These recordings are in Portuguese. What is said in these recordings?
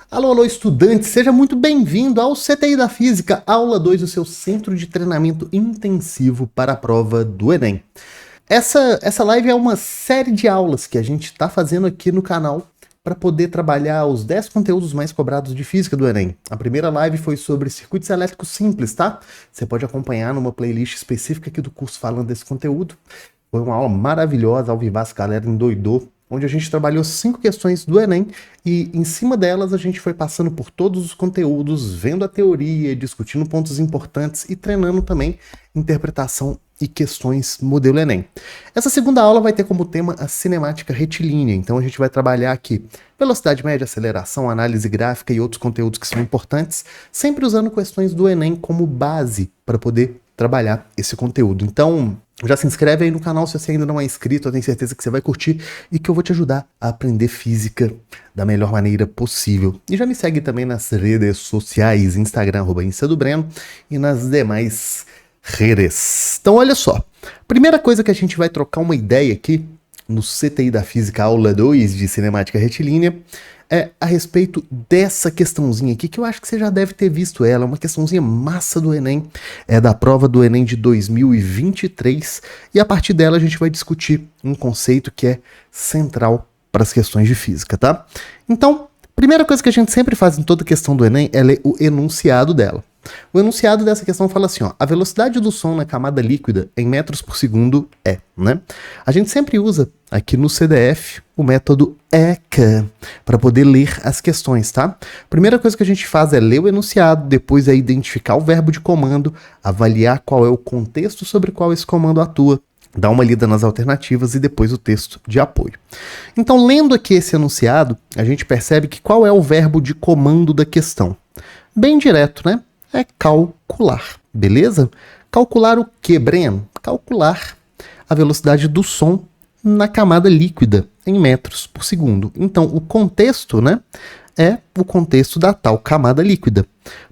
Alô, alô, estudante, seja muito bem-vindo ao CTI da Física, aula 2 do seu Centro de Treinamento Intensivo para a prova do Enem. Essa live é uma série de aulas que a gente está fazendo aqui no canal para poder trabalhar os 10 conteúdos mais cobrados de Física do Enem. A primeira live foi sobre circuitos elétricos simples, tá? Você pode acompanhar numa playlist específica aqui do curso falando desse conteúdo. Foi uma aula maravilhosa, ao vivaço, a galera endoidou, onde a gente trabalhou 5 questões do Enem e em cima delas a gente foi passando por todos os conteúdos, vendo a teoria, discutindo pontos importantes e treinando também interpretação e questões modelo Enem. Essa segunda aula vai ter como tema a cinemática retilínea, então a gente vai trabalhar aqui velocidade média, aceleração, análise gráfica e outros conteúdos que são importantes, sempre usando questões do Enem como base para poder trabalhar esse conteúdo. Então, já se inscreve aí no canal se você ainda não é inscrito, eu tenho certeza que você vai curtir e que eu vou te ajudar a aprender física da melhor maneira possível. E já me segue também nas redes sociais, Instagram, @InstaDoBreno e nas demais redes. Então olha só, primeira coisa que a gente vai trocar uma ideia aqui no CTI da Física, aula 2 de cinemática retilínea, é a respeito dessa questãozinha aqui, que eu acho que você já deve ter visto ela, uma questãozinha massa do Enem, é da prova do Enem de 2023, e a partir dela a gente vai discutir um conceito que é central para as questões de física, tá? Então, primeira coisa que a gente sempre faz em toda questão do Enem é ler o enunciado dela. O enunciado dessa questão fala assim, ó, a velocidade do som na camada líquida em metros por segundo é, né? A gente sempre usa aqui no CDF o método ECA para poder ler as questões, tá? Primeira coisa que a gente faz é ler o enunciado, depois é identificar o verbo de comando, avaliar qual é o contexto sobre o qual esse comando atua, dar uma lida nas alternativas e depois o texto de apoio. Então, lendo aqui esse enunciado, a gente percebe que qual é o verbo de comando da questão? Bem direto, né? É calcular, beleza? Calcular o que, Breno? Calcular a velocidade do som na camada líquida em metros por segundo. Então, o contexto, né, é o contexto da tal camada líquida.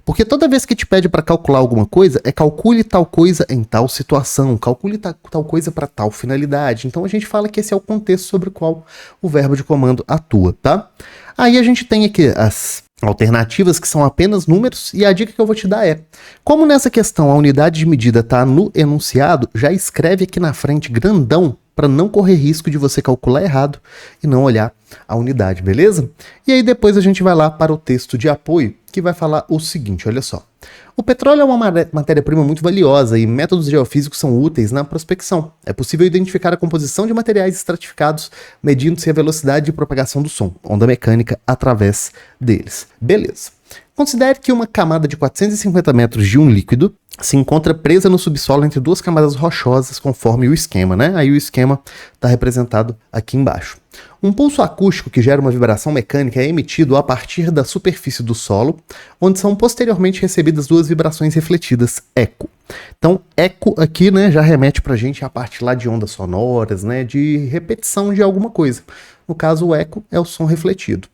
Porque toda vez que te pede para calcular alguma coisa, é calcule tal coisa em tal situação, calcule tal coisa para tal finalidade. Então, a gente fala que esse é o contexto sobre o qual o verbo de comando atua, tá? Aí a gente tem aqui as alternativas que são apenas números e a dica que eu vou te dar é, como nessa questão a unidade de medida está no enunciado, já escreve aqui na frente grandão para não correr risco de você calcular errado e não olhar a unidade, beleza? E aí depois a gente vai lá para o texto de apoio, que vai falar o seguinte, olha só. O petróleo é uma matéria-prima muito valiosa e métodos geofísicos são úteis na prospecção. É possível identificar a composição de materiais estratificados medindo-se a velocidade de propagação do som, onda mecânica, através deles. Beleza. Considere que uma camada de 450 metros de um líquido se encontra presa no subsolo entre duas camadas rochosas, conforme o esquema, né? Aí o esquema está representado aqui embaixo. Um pulso acústico que gera uma vibração mecânica é emitido a partir da superfície do solo, onde são posteriormente recebidas duas vibrações refletidas, eco. Então, eco aqui, né, já remete pra gente a parte lá de ondas sonoras, né, de repetição de alguma coisa. No caso, o eco é o som refletido.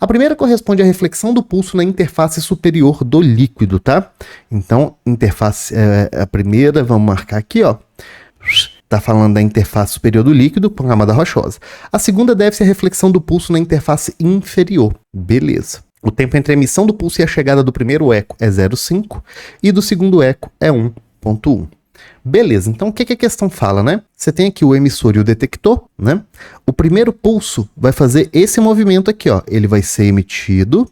A primeira corresponde à reflexão do pulso na interface superior do líquido, tá? Então, interface, a primeira, vamos marcar aqui, ó. Está falando da interface superior do líquido com a camada rochosa. A segunda deve-se à reflexão do pulso na interface inferior. Beleza. O tempo entre a emissão do pulso e a chegada do primeiro eco é 0,5 e do segundo eco é 1,1. Beleza, então o que a questão fala, né? Você tem aqui o emissor e o detector, né? O primeiro pulso vai fazer esse movimento aqui, ó. Ele vai ser emitido,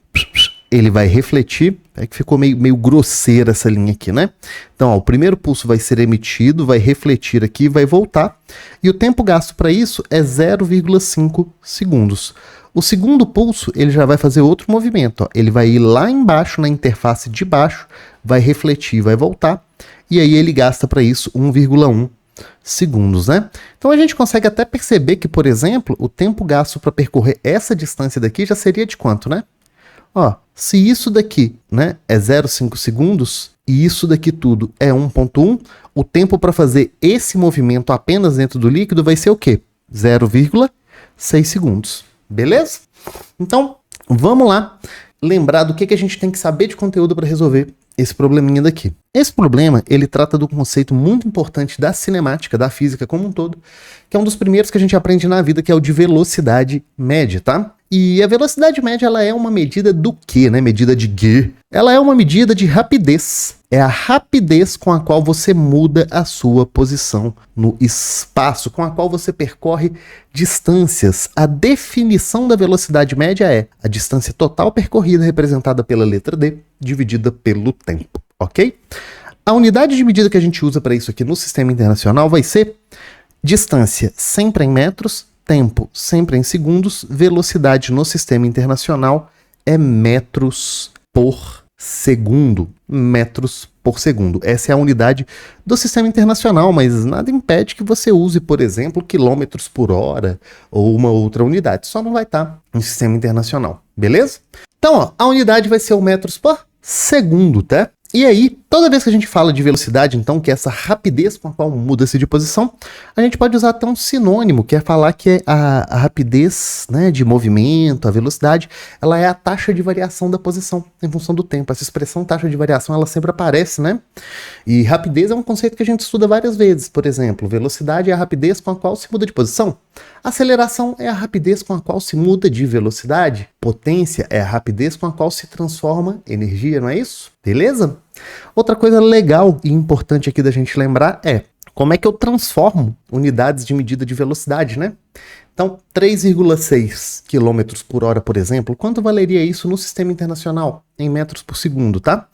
ele vai refletir, é que ficou meio grosseira essa linha aqui, né? Então, ó, o primeiro pulso vai ser emitido, vai refletir aqui e vai voltar. E o tempo gasto para isso é 0,5 segundos. O segundo pulso, ele já vai fazer outro movimento, ó. Ele vai ir lá embaixo, na interface de baixo, vai refletir, vai voltar. E aí ele gasta para isso 1,1 segundos, né? Então a gente consegue até perceber que, por exemplo, o tempo gasto para percorrer essa distância daqui já seria de quanto, né? Ó, se isso daqui, né, é 0,5 segundos e isso daqui tudo é 1,1, o tempo para fazer esse movimento apenas dentro do líquido vai ser o quê? 0,6 segundos. Beleza? Então, vamos lá lembrar do que a gente tem que saber de conteúdo para resolver esse probleminha daqui. Esse problema, ele trata do conceito muito importante da cinemática, da física como um todo, que é um dos primeiros que a gente aprende na vida, que é o de velocidade média, tá? E a velocidade média, ela é uma medida do quê, né? Medida de quê? Ela é uma medida de rapidez. É a rapidez com a qual você muda a sua posição no espaço, com a qual você percorre distâncias. A definição da velocidade média é a distância total percorrida representada pela letra D, dividida pelo tempo, ok? A unidade de medida que a gente usa para isso aqui no sistema internacional vai ser distância sempre em metros, tempo sempre em segundos, velocidade no sistema internacional é metros por segundo. Metros por segundo. Essa é a unidade do sistema internacional, mas nada impede que você use, por exemplo, quilômetros por hora ou uma outra unidade. Só não vai estar no sistema internacional, beleza? Então, ó, a unidade vai ser o metros por segundo, tá? E aí, toda vez que a gente fala de velocidade, então, que é essa rapidez com a qual muda-se de posição, a gente pode usar até um sinônimo, que é falar que a rapidez, né, de movimento, a velocidade, ela é a taxa de variação da posição em função do tempo. Essa expressão taxa de variação, ela sempre aparece, né? E rapidez é um conceito que a gente estuda várias vezes. Por exemplo, velocidade é a rapidez com a qual se muda de posição. Aceleração é a rapidez com a qual se muda de velocidade. Potência é a rapidez com a qual se transforma energia, não é isso? Beleza? Outra coisa legal e importante aqui da gente lembrar é como é que eu transformo unidades de medida de velocidade, né? Então, 3,6 km por hora, por exemplo, quanto valeria isso no sistema internacional? Em metros por segundo, tá?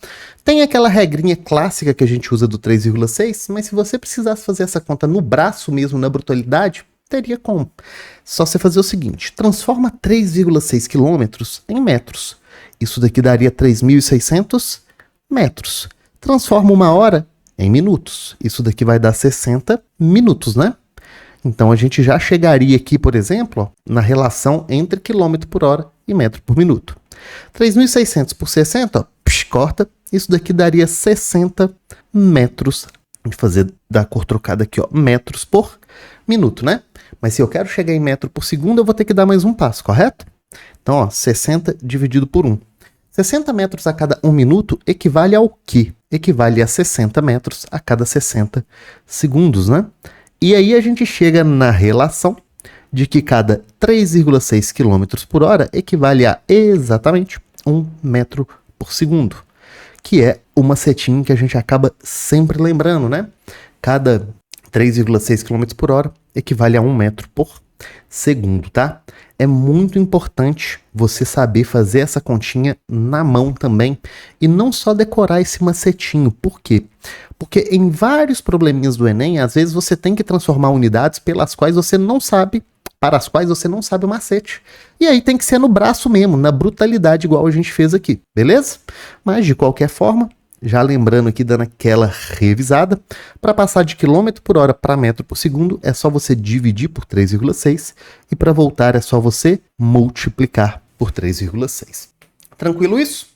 Tem aquela regrinha clássica que a gente usa do 3,6, mas se você precisasse fazer essa conta no braço mesmo, na brutalidade, teria como. Só você fazer o seguinte, transforma 3,6 km em metros. Isso daqui daria 3.600 metros. Transforma 1 hora em minutos. Isso daqui vai dar 60 minutos, né? Então a gente já chegaria aqui, por exemplo, ó, na relação entre quilômetro por hora e metro por minuto. 3.600 por 60, ó, corta. Isso daqui daria 60 metros. Vou fazer da cor trocada aqui, ó, metros por minuto, né? Mas se eu quero chegar em metro por segundo, eu vou ter que dar mais um passo, correto? Então, ó, 60 dividido por 1. 60 metros a cada 1 minuto equivale ao quê? Equivale a 60 metros a cada 60 segundos, né? E aí a gente chega na relação de que cada 3,6 km por hora equivale a exatamente 1 metro por segundo, que é o macetinho que a gente acaba sempre lembrando, né? Cada 3,6 km por hora equivale a 1 metro por segundo, tá? É muito importante você saber fazer essa continha na mão também e não só decorar esse macetinho. Por quê? Porque em vários probleminhas do Enem, às vezes você tem que transformar unidades para as quais você não sabe o macete. E aí tem que ser no braço mesmo, na brutalidade igual a gente fez aqui, beleza? Mas de qualquer forma, já lembrando aqui, dando aquela revisada, para passar de quilômetro por hora para metro por segundo, é só você dividir por 3,6 e para voltar é só você multiplicar por 3,6. Tranquilo isso?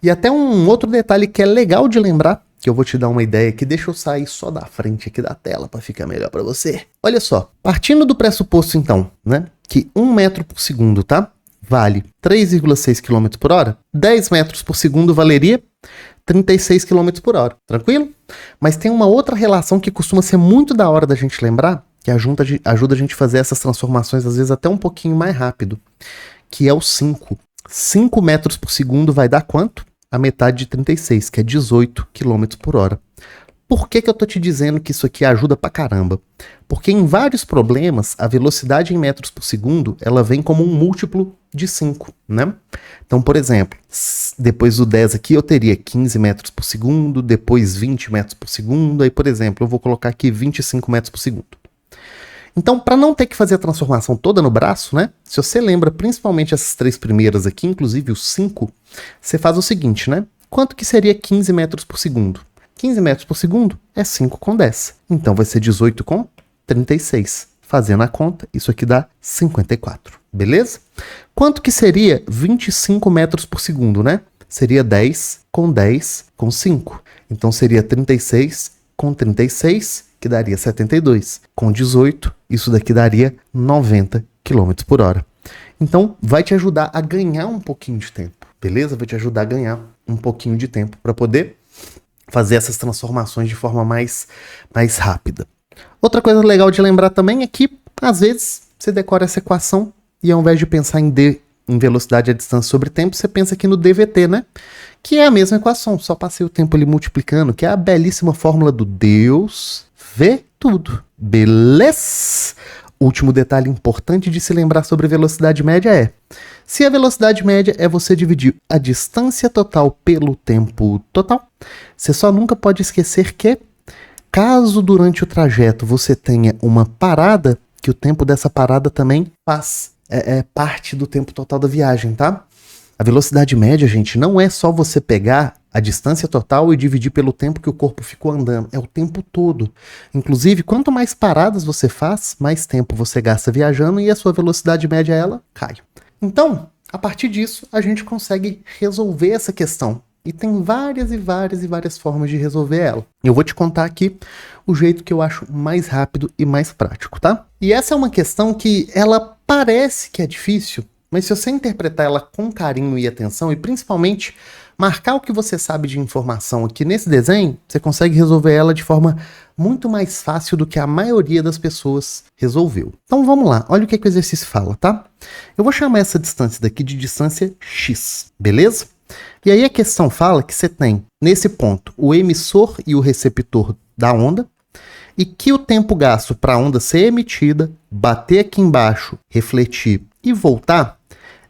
E até um outro detalhe que é legal de lembrar, que eu vou te dar uma ideia aqui, deixa eu sair só da frente aqui da tela para ficar melhor para você. Olha só, partindo do pressuposto então, né, que 1 metro por segundo, tá? Vale 3,6 km por hora, 10 metros por segundo valeria 36 km por hora, tranquilo? Mas tem uma outra relação que costuma ser muito da hora da gente lembrar, que ajuda a gente a fazer essas transformações às vezes até um pouquinho mais rápido, que é o 5. 5 metros por segundo vai dar quanto? A metade de 36, que é 18 km por hora. Por que eu tô te dizendo que isso aqui ajuda pra caramba? Porque em vários problemas, a velocidade em metros por segundo, ela vem como um múltiplo de 5, né? Então, por exemplo, depois do 10 aqui, eu teria 15 metros por segundo, depois 20 metros por segundo, aí, por exemplo, eu vou colocar aqui 25 metros por segundo. Então, para não ter que fazer a transformação toda no braço, né? Se você lembra principalmente essas 3 primeiras aqui, inclusive o 5, você faz o seguinte, né? Quanto que seria 15 metros por segundo? 15 metros por segundo é 5 com 10. Então vai ser 18 com 36. Fazendo a conta, isso aqui dá 54. Beleza? Quanto que seria 25 metros por segundo, né? Seria 10 com 5. Então seria 36 com 36, que daria 72. Com 18, isso daqui daria 90 km por hora. Então vai te ajudar a ganhar um pouquinho de tempo. Beleza? Vai te ajudar a ganhar um pouquinho de tempo para poder fazer essas transformações de forma mais rápida. Outra coisa legal de lembrar também é que, às vezes, você decora essa equação e ao invés de pensar em velocidade a distância sobre tempo, você pensa aqui no DVT, né? Que é a mesma equação, só passei o tempo ali multiplicando, que é a belíssima fórmula do Deus vê tudo. Beleza? Último detalhe importante de se lembrar sobre velocidade média é: se a velocidade média é você dividir a distância total pelo tempo total, você só nunca pode esquecer que, caso durante o trajeto você tenha uma parada, que o tempo dessa parada também faz parte do tempo total da viagem, tá? A velocidade média, gente, não é só você pegar a distância total e dividir pelo tempo que o corpo ficou andando. É o tempo todo. Inclusive, quanto mais paradas você faz, mais tempo você gasta viajando e a sua velocidade média, ela cai. Então, a partir disso, a gente consegue resolver essa questão. E tem várias formas de resolver ela. Eu vou te contar aqui o jeito que eu acho mais rápido e mais prático, tá? E essa é uma questão que ela parece que é difícil, mas se você interpretar ela com carinho e atenção, e principalmente marcar o que você sabe de informação aqui nesse desenho, você consegue resolver ela de forma muito mais fácil do que a maioria das pessoas resolveu. Então vamos lá, olha o que o exercício fala, tá? Eu vou chamar essa distância daqui de distância x, beleza? E aí a questão fala que você tem, nesse ponto, o emissor e o receptor da onda, e que o tempo gasto para a onda ser emitida, bater aqui embaixo, refletir e voltar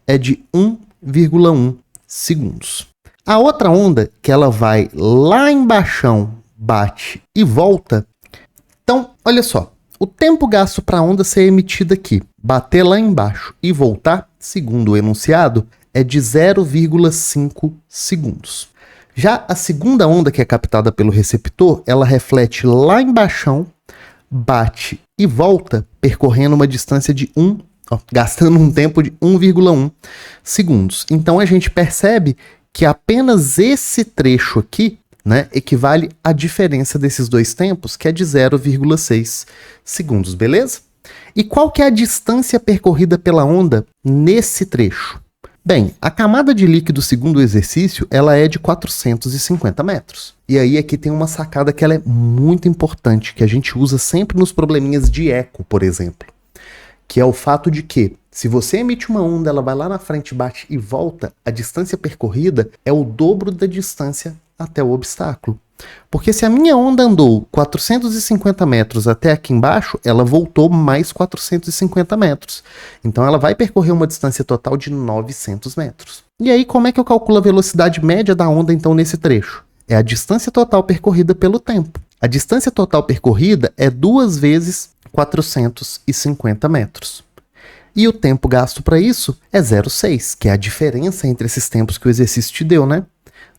é de 1,1 segundos. A outra onda, que ela vai lá embaixo, bate e volta. Então, olha só, o tempo gasto para a onda ser emitida aqui, bater lá embaixo e voltar, segundo o enunciado, é de 0,5 segundos. Já a segunda onda, que é captada pelo receptor, ela reflete lá embaixo, bate e volta, percorrendo uma distância de gastando um tempo de 1,1 segundos. Então a gente percebe que apenas esse trecho aqui, né, equivale à diferença desses dois tempos, que é de 0,6 segundos, beleza? E qual que é a distância percorrida pela onda nesse trecho? Bem, a camada de líquido, segundo o exercício, ela é de 450 metros. E aí aqui tem uma sacada que ela é muito importante, que a gente usa sempre nos probleminhas de eco, por exemplo. Que é o fato de que, se você emite uma onda, ela vai lá na frente, bate e volta, a distância percorrida é o dobro da distância até o obstáculo. Porque se a minha onda andou 450 metros até aqui embaixo, ela voltou mais 450 metros. Então ela vai percorrer uma distância total de 900 metros. E aí como é que eu calculo a velocidade média da onda então nesse trecho? É a distância total percorrida pelo tempo. A distância total percorrida é 2 vezes 450 metros. E o tempo gasto para isso é 0,6, que é a diferença entre esses tempos que o exercício te deu, né?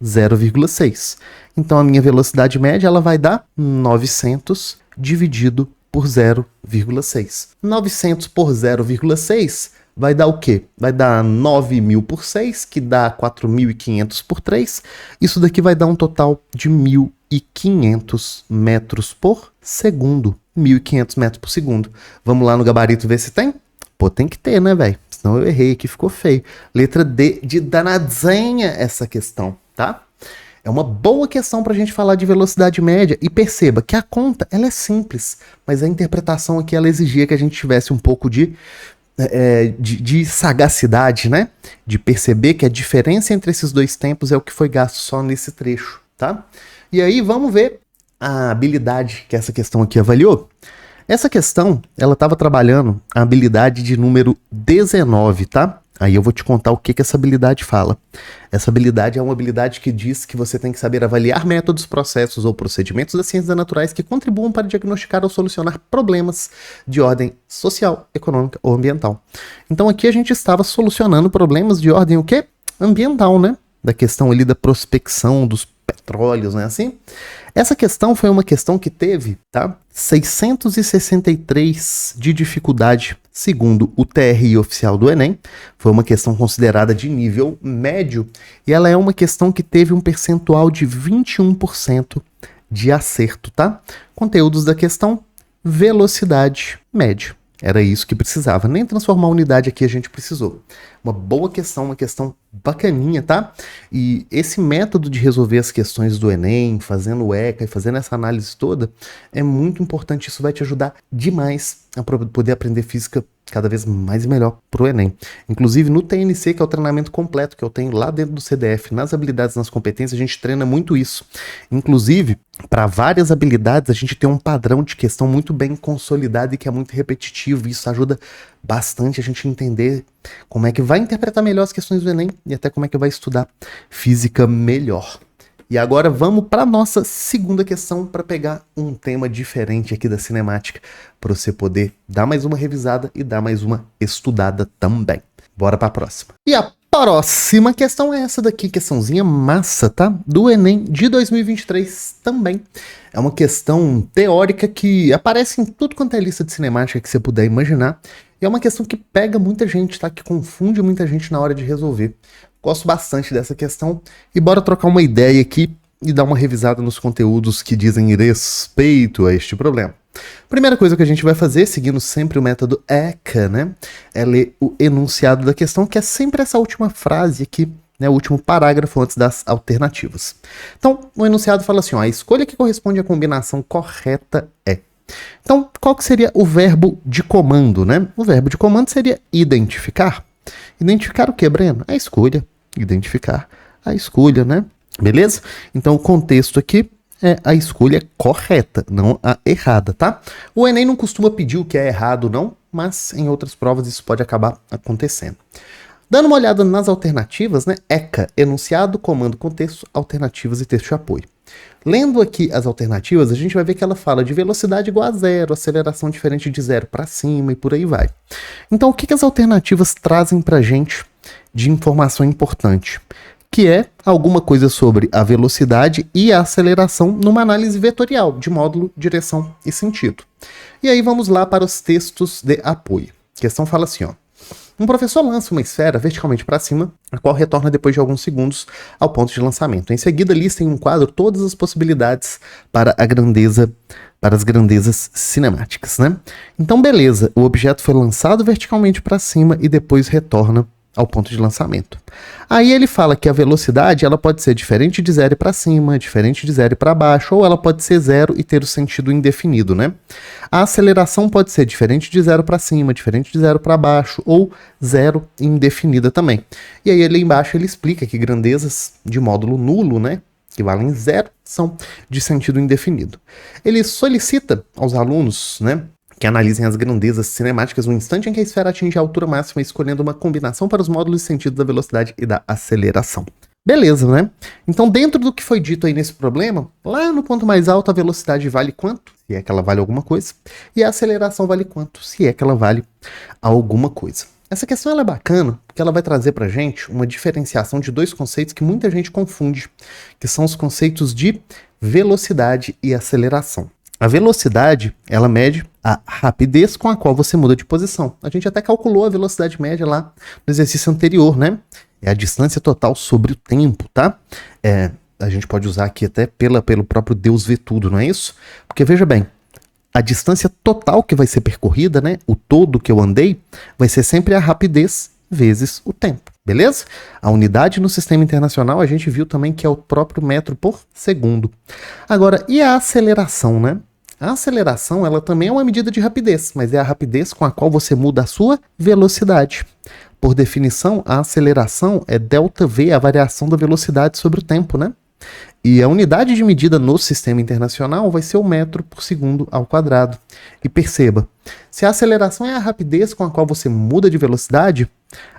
0,6. Então a minha velocidade média ela vai dar 900 dividido por 0,6. 900 por 0,6 vai dar o quê? Vai dar 9.000 por 6, que dá 4.500 por 3. Isso daqui vai dar um total de 1.500 metros por segundo. 1.500 metros por segundo. Vamos lá no gabarito ver se tem? Pô, tem que ter, né, velho? Senão eu errei aqui, ficou feio. Letra D de danadinha essa questão, tá? É uma boa questão pra gente falar de velocidade média. E perceba que a conta, ela é simples, mas a interpretação aqui, ela exigia que a gente tivesse um pouco de sagacidade, né? De perceber que a diferença entre esses dois tempos é o que foi gasto só nesse trecho, tá? E aí, vamos ver a habilidade que essa questão aqui avaliou. Essa questão, ela estava trabalhando a habilidade de número 19, tá? Aí eu vou te contar o que essa habilidade fala. Essa habilidade é uma habilidade que diz que você tem que saber avaliar métodos, processos ou procedimentos das ciências naturais que contribuam para diagnosticar ou solucionar problemas de ordem social, econômica ou ambiental. Então aqui a gente estava solucionando problemas de ordem o quê? Ambiental, né? Da questão ali da prospecção dos petróleos, né, assim? Essa questão foi uma questão que teve, tá? 663 de dificuldade, segundo o TRI oficial do Enem. Foi uma questão considerada de nível médio e ela é uma questão que teve um percentual de 21% de acerto, tá? Conteúdos da questão: velocidade média. Era isso que precisava. Nem transformar a unidade aqui a gente precisou. Uma boa questão, uma questão bacaninha, tá? E esse método de resolver as questões do Enem, fazendo o ECA e fazendo essa análise toda, é muito importante. Isso vai te ajudar demais a poder aprender física cada vez mais e melhor pro Enem. Inclusive no TNC, que é o treinamento completo que eu tenho lá dentro do CDF, nas habilidades, nas competências, a gente treina muito isso. Inclusive, para várias habilidades, a gente tem um padrão de questão muito bem consolidado e que é muito repetitivo. Isso ajuda bastante a gente entender como é que vai interpretar melhor as questões do Enem e até como é que vai estudar física melhor. E agora vamos para nossa segunda questão para pegar um tema diferente aqui da cinemática, para você poder dar mais uma revisada e dar mais uma estudada também. Bora para a próxima. E a próxima questão é essa daqui, questãozinha massa, tá? Do Enem de 2023 também. É uma questão teórica que aparece em tudo quanto é lista de cinemática que você puder imaginar. E é uma questão que pega muita gente, tá? Que confunde muita gente na hora de resolver. Gosto bastante dessa questão e bora trocar uma ideia aqui e dar uma revisada nos conteúdos que dizem respeito a este problema. Primeira coisa que a gente vai fazer, seguindo sempre o método ECA, né, é ler o enunciado da questão, que é sempre essa última frase aqui, né, o último parágrafo antes das alternativas. Então, o enunciado fala assim, ó, a escolha que corresponde à combinação correta é. Então, qual que seria o verbo de comando, né? O verbo de comando seria identificar. Identificar o que, Breno? A escolha. Identificar a escolha, né? Beleza? Então, o contexto aqui é a escolha correta, não a errada, tá? O Enem não costuma pedir o que é errado, não, mas em outras provas isso pode acabar acontecendo. Dando uma olhada nas alternativas, né? ECA, enunciado, comando, contexto, alternativas e texto de apoio. Lendo aqui as alternativas, a gente vai ver que ela fala de velocidade igual a zero, aceleração diferente de zero para cima e por aí vai. Então, o que as alternativas trazem pra gente de informação importante? Que é alguma coisa sobre a velocidade e a aceleração numa análise vetorial, de módulo, direção e sentido. E aí vamos lá para os textos de apoio. A questão fala assim, ó. Um professor lança uma esfera verticalmente para cima, a qual retorna depois de alguns segundos ao ponto de lançamento. Em seguida, lista em um quadro todas as possibilidades para as grandezas cinemáticas, né? Então, beleza, o objeto foi lançado verticalmente para cima e depois retorna ao ponto de lançamento. Aí ele fala que a velocidade ela pode ser diferente de zero para cima, diferente de zero para baixo, ou ela pode ser zero e ter o sentido indefinido, né? A aceleração pode ser diferente de zero para cima, diferente de zero para baixo, ou zero indefinida também. E aí ali embaixo ele explica que grandezas de módulo nulo, né, que valem zero, são de sentido indefinido. Ele solicita aos alunos, né, que analisem as grandezas cinemáticas no instante em que a esfera atinge a altura máxima, escolhendo uma combinação para os módulos de sentido da velocidade e da aceleração. Beleza, né? Então, dentro do que foi dito aí nesse problema, lá no ponto mais alto, a velocidade vale quanto? Se é que ela vale alguma coisa. E a aceleração vale quanto? Se é que ela vale alguma coisa. Essa questão ela é bacana, porque ela vai trazer pra gente uma diferenciação de dois conceitos que muita gente confunde, que são os conceitos de velocidade e aceleração. A velocidade, ela mede a rapidez com a qual você muda de posição. A gente até calculou a velocidade média lá no exercício anterior, né? É a distância total sobre o tempo, tá? A gente pode usar aqui até pelo próprio Deus vê tudo, não é isso? Porque veja bem, a distância total que vai ser percorrida, né? O todo que eu andei, vai ser sempre a rapidez vezes o tempo, beleza? A unidade no sistema internacional a gente viu também que é o próprio metro por segundo. Agora, e a aceleração, né? A aceleração, ela também é uma medida de rapidez, mas é a rapidez com a qual você muda a sua velocidade. Por definição, a aceleração é ΔV, a variação da velocidade sobre o tempo, né? E a unidade de medida no sistema internacional vai ser o metro por segundo ao quadrado. E perceba, se a aceleração é a rapidez com a qual você muda de velocidade,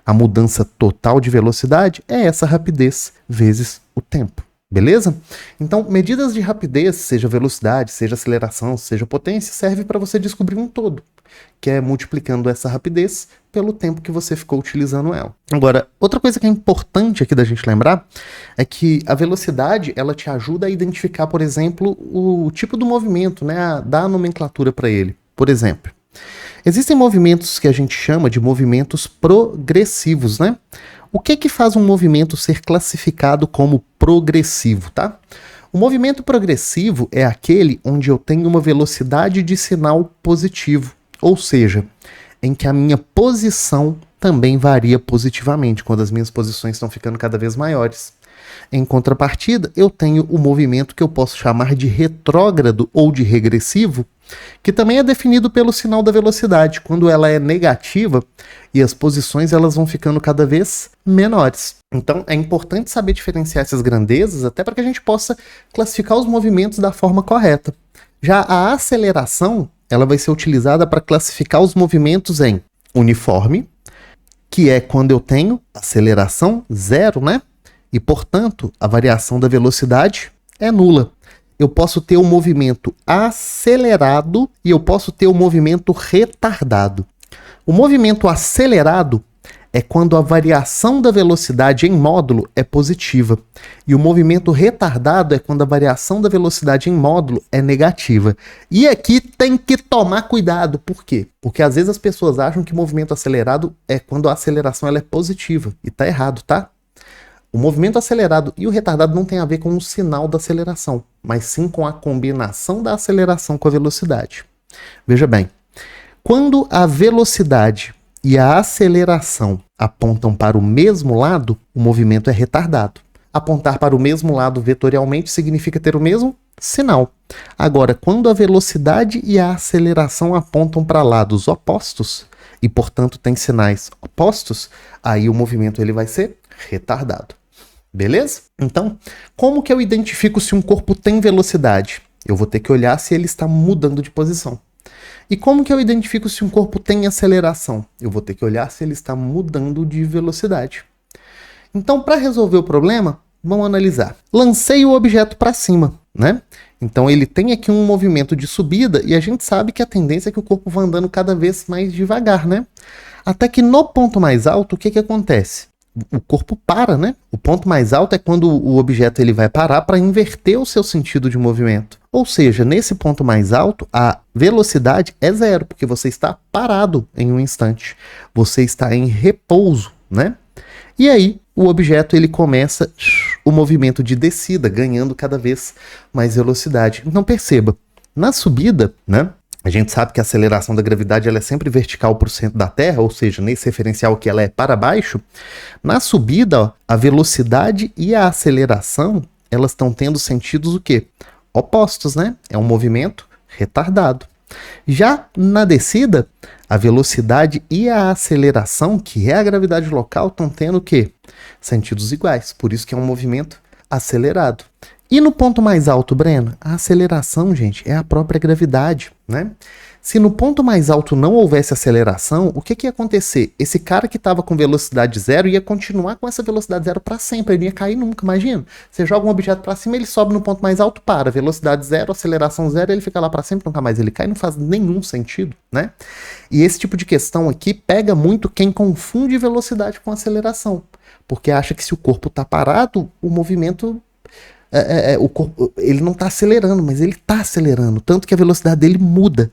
a mudança total de velocidade é essa rapidez vezes o tempo. Beleza? Então, medidas de rapidez, seja velocidade, seja aceleração, seja potência, serve para você descobrir um todo, que é multiplicando essa rapidez pelo tempo que você ficou utilizando ela. Agora, outra coisa que é importante aqui da gente lembrar é que a velocidade, ela te ajuda a identificar, por exemplo, o tipo do movimento, né? Dar a nomenclatura para ele. Por exemplo, existem movimentos que a gente chama de movimentos progressivos, né? O que faz um movimento ser classificado como progressivo, tá? O movimento progressivo é aquele onde eu tenho uma velocidade de sinal positivo, ou seja, em que a minha posição também varia positivamente, quando as minhas posições estão ficando cada vez maiores. Em contrapartida, eu tenho o movimento que eu posso chamar de retrógrado ou de regressivo, que também é definido pelo sinal da velocidade, quando ela é negativa e as posições elas vão ficando cada vez menores. Então é importante saber diferenciar essas grandezas, até para que a gente possa classificar os movimentos da forma correta. Já a aceleração, ela vai ser utilizada para classificar os movimentos em uniforme, que é quando eu tenho aceleração zero, né? E, portanto, a variação da velocidade é nula. Eu posso ter um movimento acelerado e eu posso ter um movimento retardado. O movimento acelerado é quando a variação da velocidade em módulo é positiva. E o movimento retardado é quando a variação da velocidade em módulo é negativa. E aqui tem que tomar cuidado. Por quê? Porque às vezes as pessoas acham que movimento acelerado é quando a aceleração ela é positiva. E tá errado, tá? O movimento acelerado e o retardado não tem a ver com o sinal da aceleração, mas sim com a combinação da aceleração com a velocidade. Veja bem, quando a velocidade e a aceleração apontam para o mesmo lado, o movimento é retardado. Apontar para o mesmo lado vetorialmente significa ter o mesmo sinal. Agora, quando a velocidade e a aceleração apontam para lados opostos, e portanto tem sinais opostos, aí o movimento ele vai ser retardado. Beleza? Então, como que eu identifico se um corpo tem velocidade? Eu vou ter que olhar se ele está mudando de posição. E como que eu identifico se um corpo tem aceleração? Eu vou ter que olhar se ele está mudando de velocidade. Então, para resolver o problema, vamos analisar. Lancei o objeto para cima, né? Então, ele tem aqui um movimento de subida e a gente sabe que a tendência é que o corpo vá andando cada vez mais devagar, né? Até que no ponto mais alto, o que acontece? O corpo para, né? O ponto mais alto é quando o objeto ele vai parar para inverter o seu sentido de movimento. Ou seja, nesse ponto mais alto, a velocidade é zero, porque você está parado em um instante. Você está em repouso, né? E aí, o objeto ele começa o movimento de descida, ganhando cada vez mais velocidade. Então perceba, na subida, né? A gente sabe que a aceleração da gravidade ela é sempre vertical para o centro da Terra, ou seja, nesse referencial que ela é para baixo. Na subida, ó, a velocidade e a aceleração elas estão tendo sentidos o quê? Opostos, né? É um movimento retardado. Já na descida, a velocidade e a aceleração, que é a gravidade local, estão tendo o quê? Sentidos iguais. Por isso que é um movimento acelerado. E no ponto mais alto, Breno, a aceleração, gente, é a própria gravidade, né? Se no ponto mais alto não houvesse aceleração, o que ia acontecer? Esse cara que estava com velocidade zero ia continuar com essa velocidade zero para sempre, ele não ia cair nunca, imagina. Você joga um objeto para cima, ele sobe no ponto mais alto, para, velocidade zero, aceleração zero, ele fica lá para sempre, nunca mais ele cai, não faz nenhum sentido, né? E esse tipo de questão aqui pega muito quem confunde velocidade com aceleração, porque acha que se o corpo está parado, o movimento... o corpo, ele não está acelerando, mas ele está acelerando, tanto que a velocidade dele muda.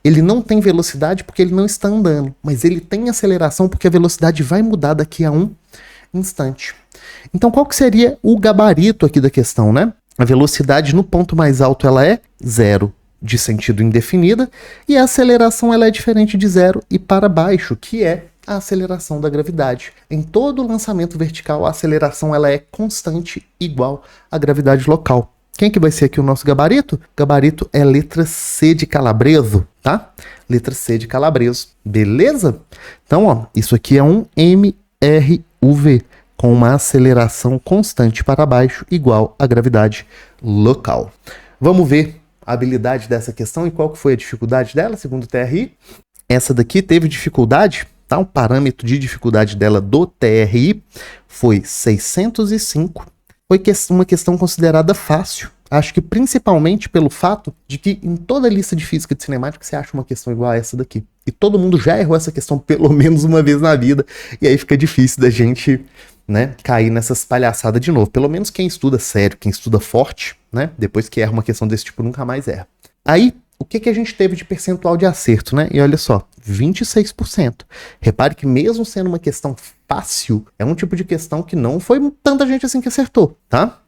Ele não tem velocidade porque ele não está andando, mas ele tem aceleração porque a velocidade vai mudar daqui a um instante. Então qual que seria o gabarito aqui da questão, né? A velocidade no ponto mais alto ela é zero, de sentido indefinida, e a aceleração ela é diferente de zero e para baixo, que é a aceleração da gravidade. Em todo lançamento vertical, a aceleração ela é constante, igual à gravidade local. Quem que vai ser aqui o nosso gabarito? Gabarito é letra C de calabreso, tá? Letra C de calabreso, beleza? Então, ó, isso aqui é um MRUV, com uma aceleração constante para baixo, igual à gravidade local. Vamos ver a habilidade dessa questão e qual que foi a dificuldade dela, segundo o TRI. Essa daqui teve dificuldade, tá? O parâmetro de dificuldade dela do TRI foi 605. Foi uma questão considerada fácil. Acho que principalmente pelo fato de que em toda a lista de física de cinemática você acha uma questão igual a essa daqui. E todo mundo já errou essa questão pelo menos uma vez na vida. E aí fica difícil da gente, né, cair nessas palhaçadas de novo. Pelo menos quem estuda sério, quem estuda forte, né, depois que erra uma questão desse tipo nunca mais erra. Aí, o que a gente teve de percentual de acerto, né? E olha só, 26%. Repare que mesmo sendo uma questão fácil, é um tipo de questão que não foi tanta gente assim que acertou, tá?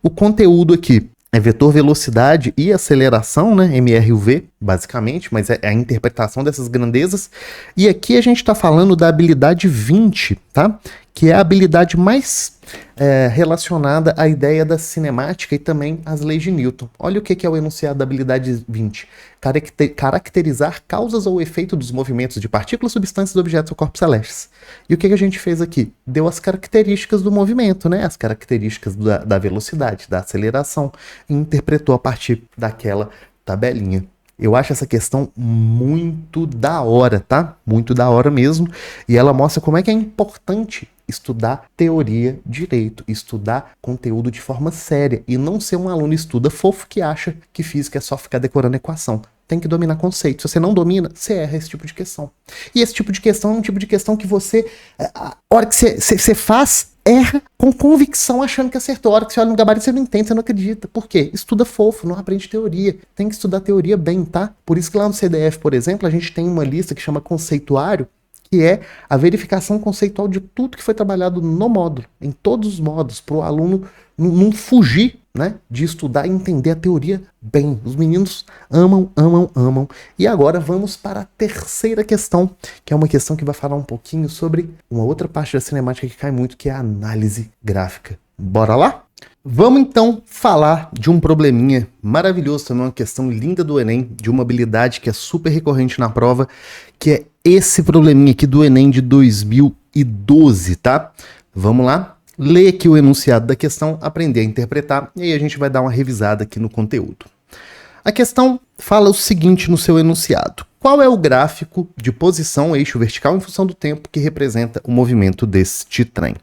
O conteúdo aqui É vetor velocidade e aceleração, né? MR e UV, basicamente, mas é a interpretação dessas grandezas. E aqui a gente está falando da habilidade 20, tá? Que é a habilidade mais relacionada à ideia da cinemática e também às leis de Newton. Olha o que é o enunciado da habilidade 20. Caracterizar causas ou efeito dos movimentos de partículas, substâncias, objetos ou corpos celestes. E o que a gente fez aqui? Deu as características do movimento, né? As características da velocidade, da aceleração, e interpretou a partir daquela tabelinha. Eu acho essa questão muito da hora, tá? Muito da hora mesmo. E ela mostra como é que é importante estudar teoria direito, estudar conteúdo de forma séria e não ser um aluno estuda fofo que acha que física é só ficar decorando equação. Tem que dominar conceito. Se você não domina, você erra esse tipo de questão. E esse tipo de questão é um tipo de questão que você, a hora que você faz, erra com convicção achando que acertou. A hora que você olha no gabarito, você não entende, você não acredita. Por quê? Estuda fofo, não aprende teoria. Tem que estudar teoria bem, tá? Por isso que lá no CDF, por exemplo, a gente tem uma lista que chama conceituário, que é a verificação conceitual de tudo que foi trabalhado no módulo, em todos os módulos, para o aluno não fugir, né, de estudar e entender a teoria bem. Os meninos amam, amam, amam. E agora vamos para a terceira questão, que é uma questão que vai falar um pouquinho sobre uma outra parte da cinemática que cai muito, que é a análise gráfica. Bora lá? Vamos então falar de um probleminha maravilhoso também, uma questão linda do Enem, de uma habilidade que é super recorrente na prova, que é esse probleminha aqui do Enem de 2012, tá? Vamos lá? Ler aqui o enunciado da questão, aprender a interpretar, e aí a gente vai dar uma revisada aqui no conteúdo. A questão fala o seguinte no seu enunciado. Qual é o gráfico de posição eixo vertical em função do tempo que representa o movimento deste trem?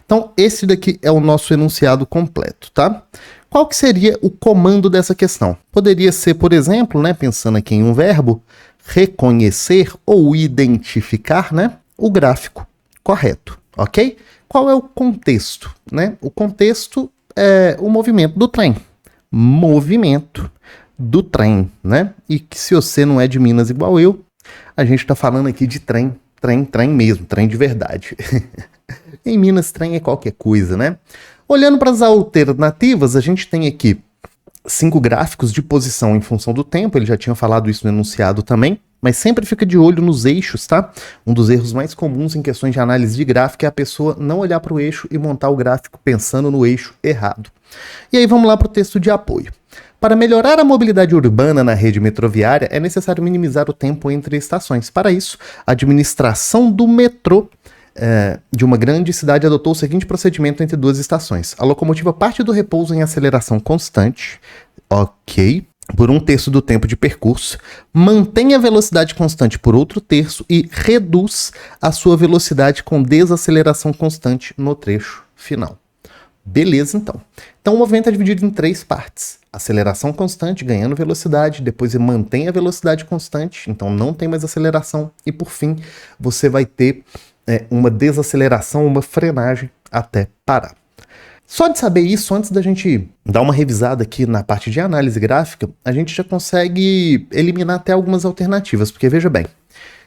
Então, esse daqui é o nosso enunciado completo, tá? Qual que seria o comando dessa questão? Poderia ser, por exemplo, né, pensando aqui em um verbo, reconhecer ou identificar, né, o gráfico correto, ok? Qual é o contexto, né? O contexto é o movimento do trem. Movimento do trem, né? E que se você não é de Minas igual eu, a gente tá falando aqui de trem mesmo, trem de verdade. Em Minas, trem é qualquer coisa, né? Olhando para as alternativas, a gente tem aqui 5 gráficos de posição em função do tempo, ele já tinha falado isso no enunciado também, mas sempre fica de olho nos eixos, tá? Um dos erros mais comuns em questões de análise de gráfico é a pessoa não olhar para o eixo e montar o gráfico pensando no eixo errado. E aí vamos lá para o texto de apoio. Para melhorar a mobilidade urbana na rede metroviária, é necessário minimizar o tempo entre estações. Para isso, a administração do metrô de uma grande cidade adotou o seguinte procedimento entre 2 estações. A locomotiva parte do repouso em aceleração constante, ok, por 1/3 do tempo de percurso, mantém a velocidade constante por outro terço e reduz a sua velocidade com desaceleração constante no trecho final. Beleza, então. Então o movimento é dividido em 3 partes. Aceleração constante, ganhando velocidade, depois ele mantém a velocidade constante, então não tem mais aceleração, e por fim você vai ter uma desaceleração, uma frenagem até parar. Só de saber isso, antes da gente dar uma revisada aqui na parte de análise gráfica, a gente já consegue eliminar até algumas alternativas, porque veja bem,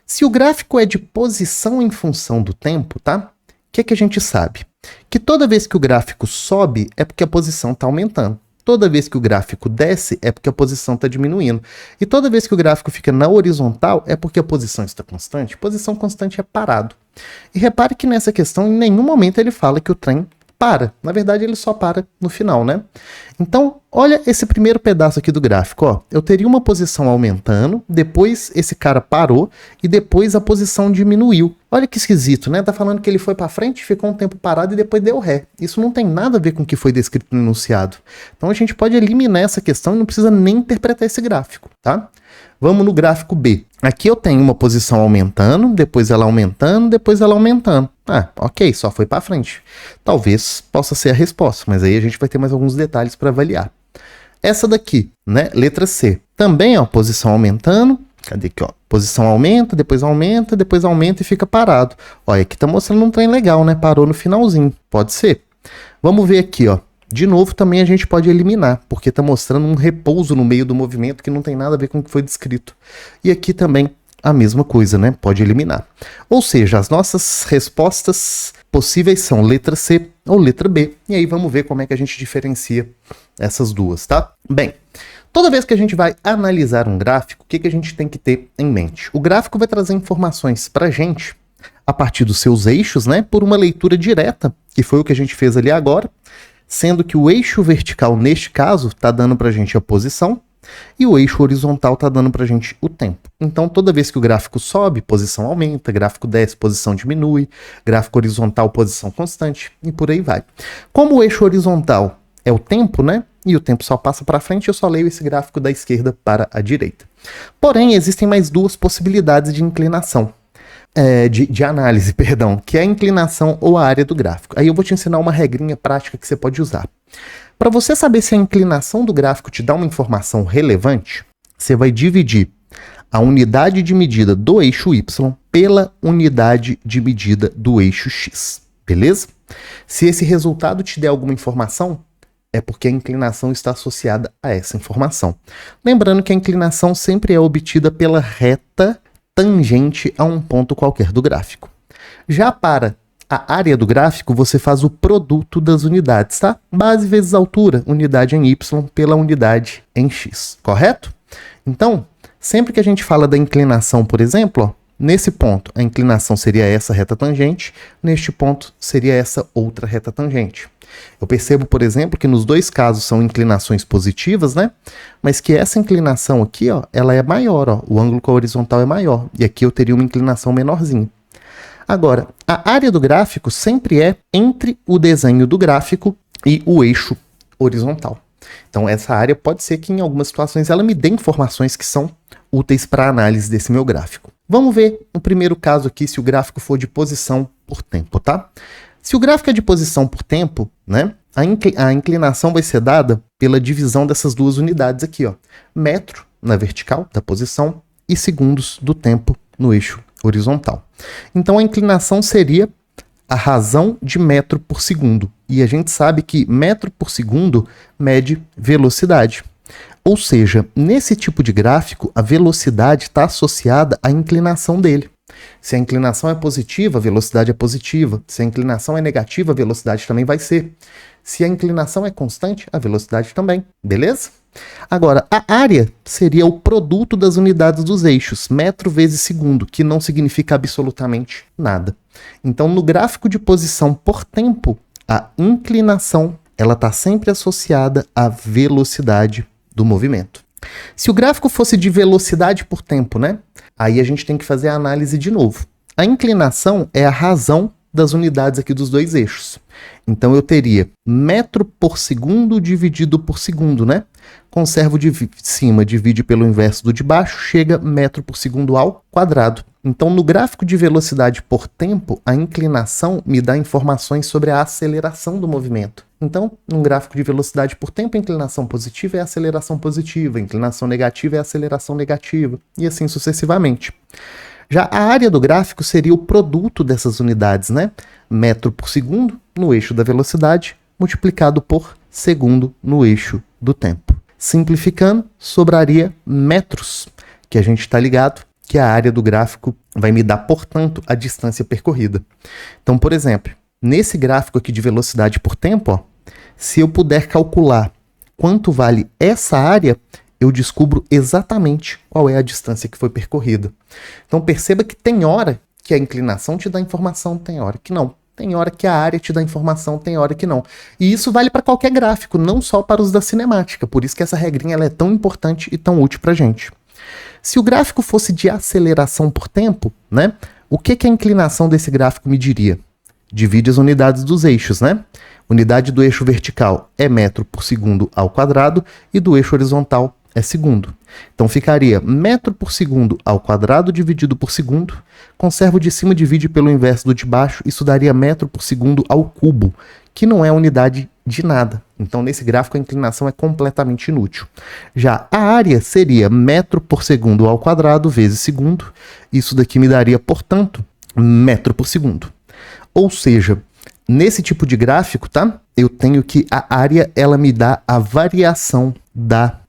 se o gráfico é de posição em função do tempo, tá? O que a gente sabe? Que toda vez que o gráfico sobe é porque a posição está aumentando. Toda vez que o gráfico desce é porque a posição está diminuindo. E toda vez que o gráfico fica na horizontal é porque a posição está constante. Posição constante é parado. E repare que nessa questão, em nenhum momento ele fala que o trem para. Na verdade, ele só para no final, né? Então, olha esse primeiro pedaço aqui do gráfico, ó. Eu teria uma posição aumentando, depois esse cara parou e depois a posição diminuiu. Olha que esquisito, né? Tá falando que ele foi para frente, ficou um tempo parado e depois deu ré. Isso não tem nada a ver com o que foi descrito no enunciado. Então a gente pode eliminar essa questão e não precisa nem interpretar esse gráfico, tá? Vamos no gráfico B. Aqui eu tenho uma posição aumentando, depois ela aumentando, depois ela aumentando. Ah, ok, só foi para frente. Talvez possa ser a resposta, mas aí a gente vai ter mais alguns detalhes para avaliar. Essa daqui, né, letra C, também ó, posição aumentando. Cadê aqui, ó? Posição aumenta e fica parado. Olha, aqui tá mostrando um trem legal, né? Parou no finalzinho. Pode ser. Vamos ver aqui, ó. De novo, também a gente pode eliminar, porque tá mostrando um repouso no meio do movimento que não tem nada a ver com o que foi descrito. E aqui também a mesma coisa, né? Pode eliminar. Ou seja, as nossas respostas possíveis são letra C ou letra B. E aí vamos ver como é que a gente diferencia essas duas, tá? Bem, toda vez que a gente vai analisar um gráfico, o que a gente tem que ter em mente? O gráfico vai trazer informações pra gente a partir dos seus eixos, né? Por uma leitura direta, que foi o que a gente fez ali agora, sendo que o eixo vertical, neste caso, está dando pra gente a posição, e o eixo horizontal está dando para a gente o tempo. Então, toda vez que o gráfico sobe, posição aumenta, gráfico desce, posição diminui, gráfico horizontal, posição constante, e por aí vai. Como o eixo horizontal é o tempo, né? E o tempo só passa para frente, eu só leio esse gráfico da esquerda para a direita. Porém, existem mais duas possibilidades de inclinação. De análise, perdão, que é a inclinação ou a área do gráfico. Aí eu vou te ensinar uma regrinha prática que você pode usar. Para você saber se a inclinação do gráfico te dá uma informação relevante, você vai dividir a unidade de medida do eixo Y pela unidade de medida do eixo X, beleza? Se esse resultado te der alguma informação, é porque a inclinação está associada a essa informação. Lembrando que a inclinação sempre é obtida pela reta tangente a um ponto qualquer do gráfico. Já para a área do gráfico, você faz o produto das unidades, tá? Base vezes altura, unidade em Y pela unidade em X, correto? Então, sempre que a gente fala da inclinação, por exemplo, ó, nesse ponto a inclinação seria essa reta tangente, neste ponto seria essa outra reta tangente. Eu percebo, por exemplo, que nos dois casos são inclinações positivas, né? Mas que essa inclinação aqui, ó, ela é maior, ó, o ângulo com a horizontal é maior, e aqui eu teria uma inclinação menorzinha. Agora, a área do gráfico sempre é entre o desenho do gráfico e o eixo horizontal. Então, essa área pode ser que em algumas situações ela me dê informações que são úteis para a análise desse meu gráfico. Vamos ver no primeiro caso aqui se o gráfico for de posição por tempo, tá? Se o gráfico é de posição por tempo, né, a inclinação vai ser dada pela divisão dessas duas unidades aqui, ó. Metro na vertical da posição e segundos do tempo no eixo horizontal. Então a inclinação seria a razão de metro por segundo. E a gente sabe que metro por segundo mede velocidade. Ou seja, nesse tipo de gráfico, a velocidade está associada à inclinação dele. Se a inclinação é positiva, a velocidade é positiva. Se a inclinação é negativa, a velocidade também vai ser. Se a inclinação é constante, a velocidade também. Beleza? Agora, a área seria o produto das unidades dos eixos, metro vezes segundo, que não significa absolutamente nada. Então, no gráfico de posição por tempo, a inclinação ela está sempre associada à velocidade do movimento. Se o gráfico fosse de velocidade por tempo, né? Aí a gente tem que fazer a análise de novo. A inclinação é a razão das unidades aqui dos dois eixos. Então eu teria metro por segundo dividido por segundo, né? Conservo de cima, divide pelo inverso do de baixo, chega metro por segundo ao quadrado. Então no gráfico de velocidade por tempo, a inclinação me dá informações sobre a aceleração do movimento. Então, num gráfico de velocidade por tempo, a inclinação positiva é a aceleração positiva, a inclinação negativa é a aceleração negativa, e assim sucessivamente. Já a área do gráfico seria o produto dessas unidades, né? Metro por segundo no eixo da velocidade, multiplicado por segundo no eixo do tempo. Simplificando, sobraria metros, que a gente está ligado, que a área do gráfico vai me dar, portanto, a distância percorrida. Então, por exemplo, nesse gráfico aqui de velocidade por tempo, ó, se eu puder calcular quanto vale essa área, eu descubro exatamente qual é a distância que foi percorrida. Então perceba que tem hora que a inclinação te dá informação, tem hora que não. Tem hora que a área te dá informação, tem hora que não. E isso vale para qualquer gráfico, não só para os da cinemática. Por isso que essa regrinha ela é tão importante e tão útil para a gente. Se o gráfico fosse de aceleração por tempo, né? O que a inclinação desse gráfico me diria? Divide as unidades dos eixos, né? Unidade do eixo vertical é metro por segundo ao quadrado e do eixo horizontal é segundo. Então ficaria metro por segundo ao quadrado dividido por segundo. Conservo de cima, divide pelo inverso do de baixo. Isso daria metro por segundo ao cubo, que não é unidade de nada. Então nesse gráfico a inclinação é completamente inútil. Já a área seria metro por segundo ao quadrado vezes segundo. Isso daqui me daria, portanto, metro por segundo. Ou seja, nesse tipo de gráfico, tá? Eu tenho que a área ela me dá a variação da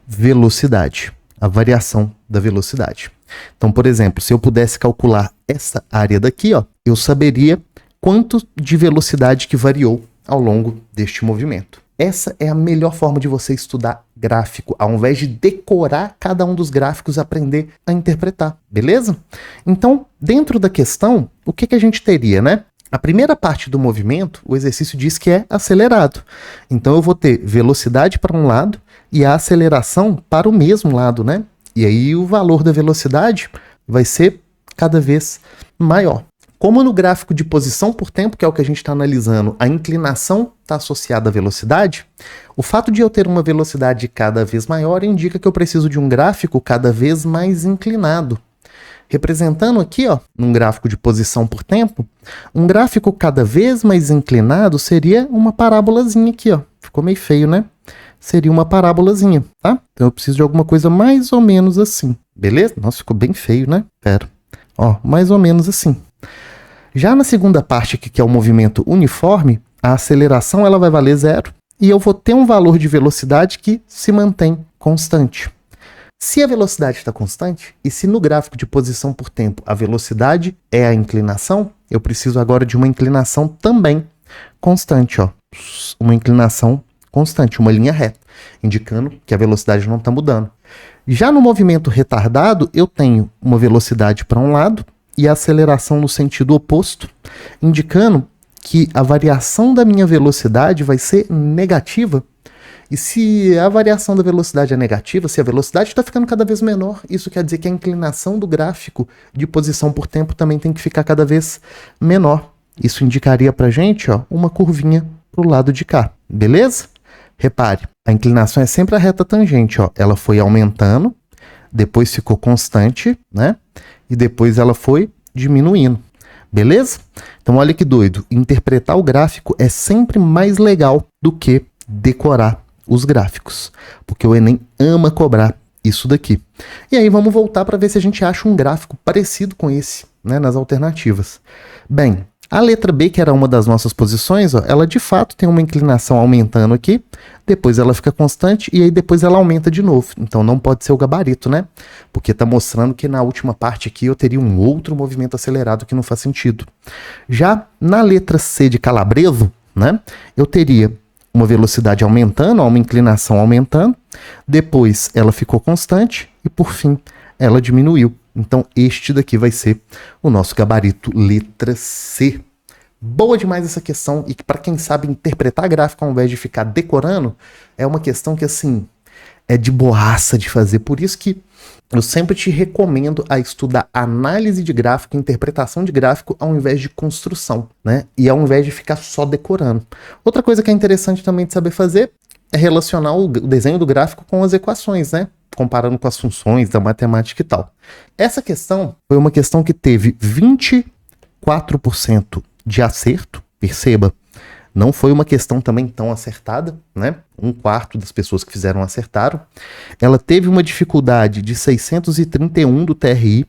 velocidade. A variação da velocidade. Então, por exemplo, se eu pudesse calcular essa área daqui, ó, eu saberia quanto de velocidade que variou ao longo deste movimento. Essa é a melhor forma de você estudar gráfico, ao invés de decorar cada um dos gráficos, aprender a interpretar, beleza? Então, dentro da questão, o que a gente teria, né? A primeira parte do movimento, o exercício diz que é acelerado. Então, eu vou ter velocidade para um lado e a aceleração para o mesmo lado, né? E aí, o valor da velocidade vai ser cada vez maior. Como no gráfico de posição por tempo, que é o que a gente está analisando, a inclinação está associada à velocidade, o fato de eu ter uma velocidade cada vez maior indica que eu preciso de um gráfico cada vez mais inclinado. Representando aqui, ó, num gráfico de posição por tempo, um gráfico cada vez mais inclinado seria uma parábolazinha aqui, ó. Ficou meio feio, né? Seria uma parábolazinha, tá? Então eu preciso de alguma coisa mais ou menos assim, beleza? Nossa, ficou bem feio, né? Pera. Ó, mais ou menos assim. Já na segunda parte, que é o movimento uniforme, a aceleração ela vai valer 0 e eu vou ter um valor de velocidade que se mantém constante. Se a velocidade está constante, e se no gráfico de posição por tempo a velocidade é a inclinação, eu preciso agora de uma inclinação também constante, ó. Uma inclinação constante, uma linha reta, indicando que a velocidade não está mudando. Já no movimento retardado, eu tenho uma velocidade para um lado e a aceleração no sentido oposto, indicando que a variação da minha velocidade vai ser negativa. E se a variação da velocidade é negativa, se a velocidade está ficando cada vez menor, isso quer dizer que a inclinação do gráfico de posição por tempo também tem que ficar cada vez menor. Isso indicaria para a gente, ó, uma curvinha para o lado de cá, beleza? Repare, a inclinação é sempre a reta tangente, ó. Ela foi aumentando, depois ficou constante, né? E depois ela foi diminuindo, beleza? Então olha que doido, interpretar o gráfico é sempre mais legal do que decorar os gráficos, porque o Enem ama cobrar isso daqui. E aí vamos voltar para ver se a gente acha um gráfico parecido com esse, né, nas alternativas. Bem, a letra B, que era uma das nossas posições, ó, ela de fato tem uma inclinação aumentando aqui, depois ela fica constante e aí depois ela aumenta de novo. Então não pode ser o gabarito, né? Porque está mostrando que na última parte aqui eu teria um outro movimento acelerado que não faz sentido. Já na letra C de calabreso, né, eu teria uma velocidade aumentando, uma inclinação aumentando, depois ela ficou constante e por fim ela diminuiu. Então este daqui vai ser o nosso gabarito letra C. Boa demais essa questão e que para quem sabe interpretar gráfico ao invés de ficar decorando, é uma questão que assim é de boaça de fazer. Por isso que eu sempre te recomendo a estudar análise de gráfico, interpretação de gráfico, ao invés de construção, né? E ao invés de ficar só decorando. Outra coisa que é interessante também de saber fazer é relacionar o desenho do gráfico com as equações, né? Comparando com as funções da matemática e tal. Essa questão foi uma questão que teve 24% de acerto, perceba, não foi uma questão também tão acertada, né? 1/4 das pessoas que fizeram acertaram. Ela teve uma dificuldade de 631 do TRI,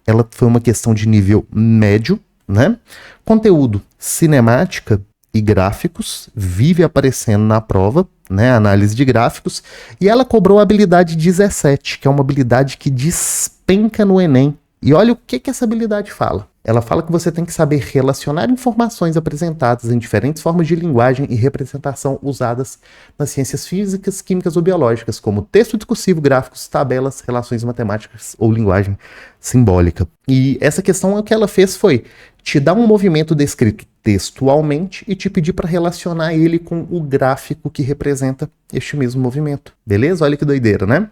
ela foi uma questão de nível médio, né? Conteúdo, cinemática e gráficos, vive aparecendo na prova, né? Análise de gráficos, e ela cobrou a habilidade 17, que é uma habilidade que despenca no Enem. E olha o que essa habilidade fala. Ela fala que você tem que saber relacionar informações apresentadas em diferentes formas de linguagem e representação usadas nas ciências físicas, químicas ou biológicas, como texto discursivo, gráficos, tabelas, relações matemáticas ou linguagem simbólica. E essa questão, o que ela fez foi te dar um movimento descrito textualmente e te pedir para relacionar ele com o gráfico que representa este mesmo movimento. Beleza? Olha que doideira, né?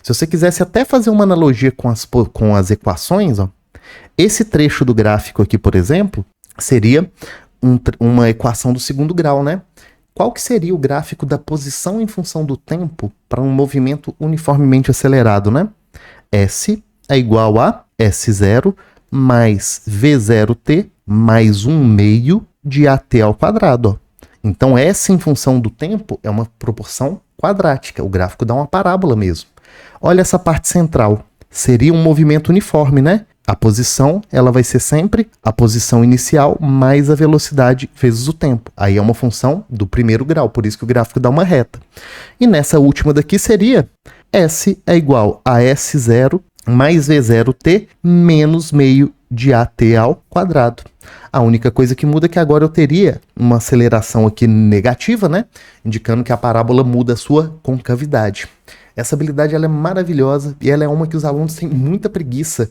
Se você quisesse até fazer uma analogia com as equações, ó, esse trecho do gráfico aqui, por exemplo, seria uma equação do segundo grau, né? Qual que seria o gráfico da posição em função do tempo para um movimento uniformemente acelerado, né? S é igual a S0 mais V0t mais 1/2 de AT ao quadrado, ó. Então, S em função do tempo é uma proporção quadrática. O gráfico dá uma parábola mesmo. Olha essa parte central. Seria um movimento uniforme, né? A posição, ela vai ser sempre a posição inicial mais a velocidade vezes o tempo. Aí é uma função do primeiro grau, por isso que o gráfico dá uma reta. E nessa última daqui seria S é igual a S0 mais V0t menos meio de AT ao quadrado. A única coisa que muda é que agora eu teria uma aceleração aqui negativa, né? Indicando que a parábola muda a sua concavidade. Essa habilidade ela é maravilhosa e ela é uma que os alunos têm muita preguiça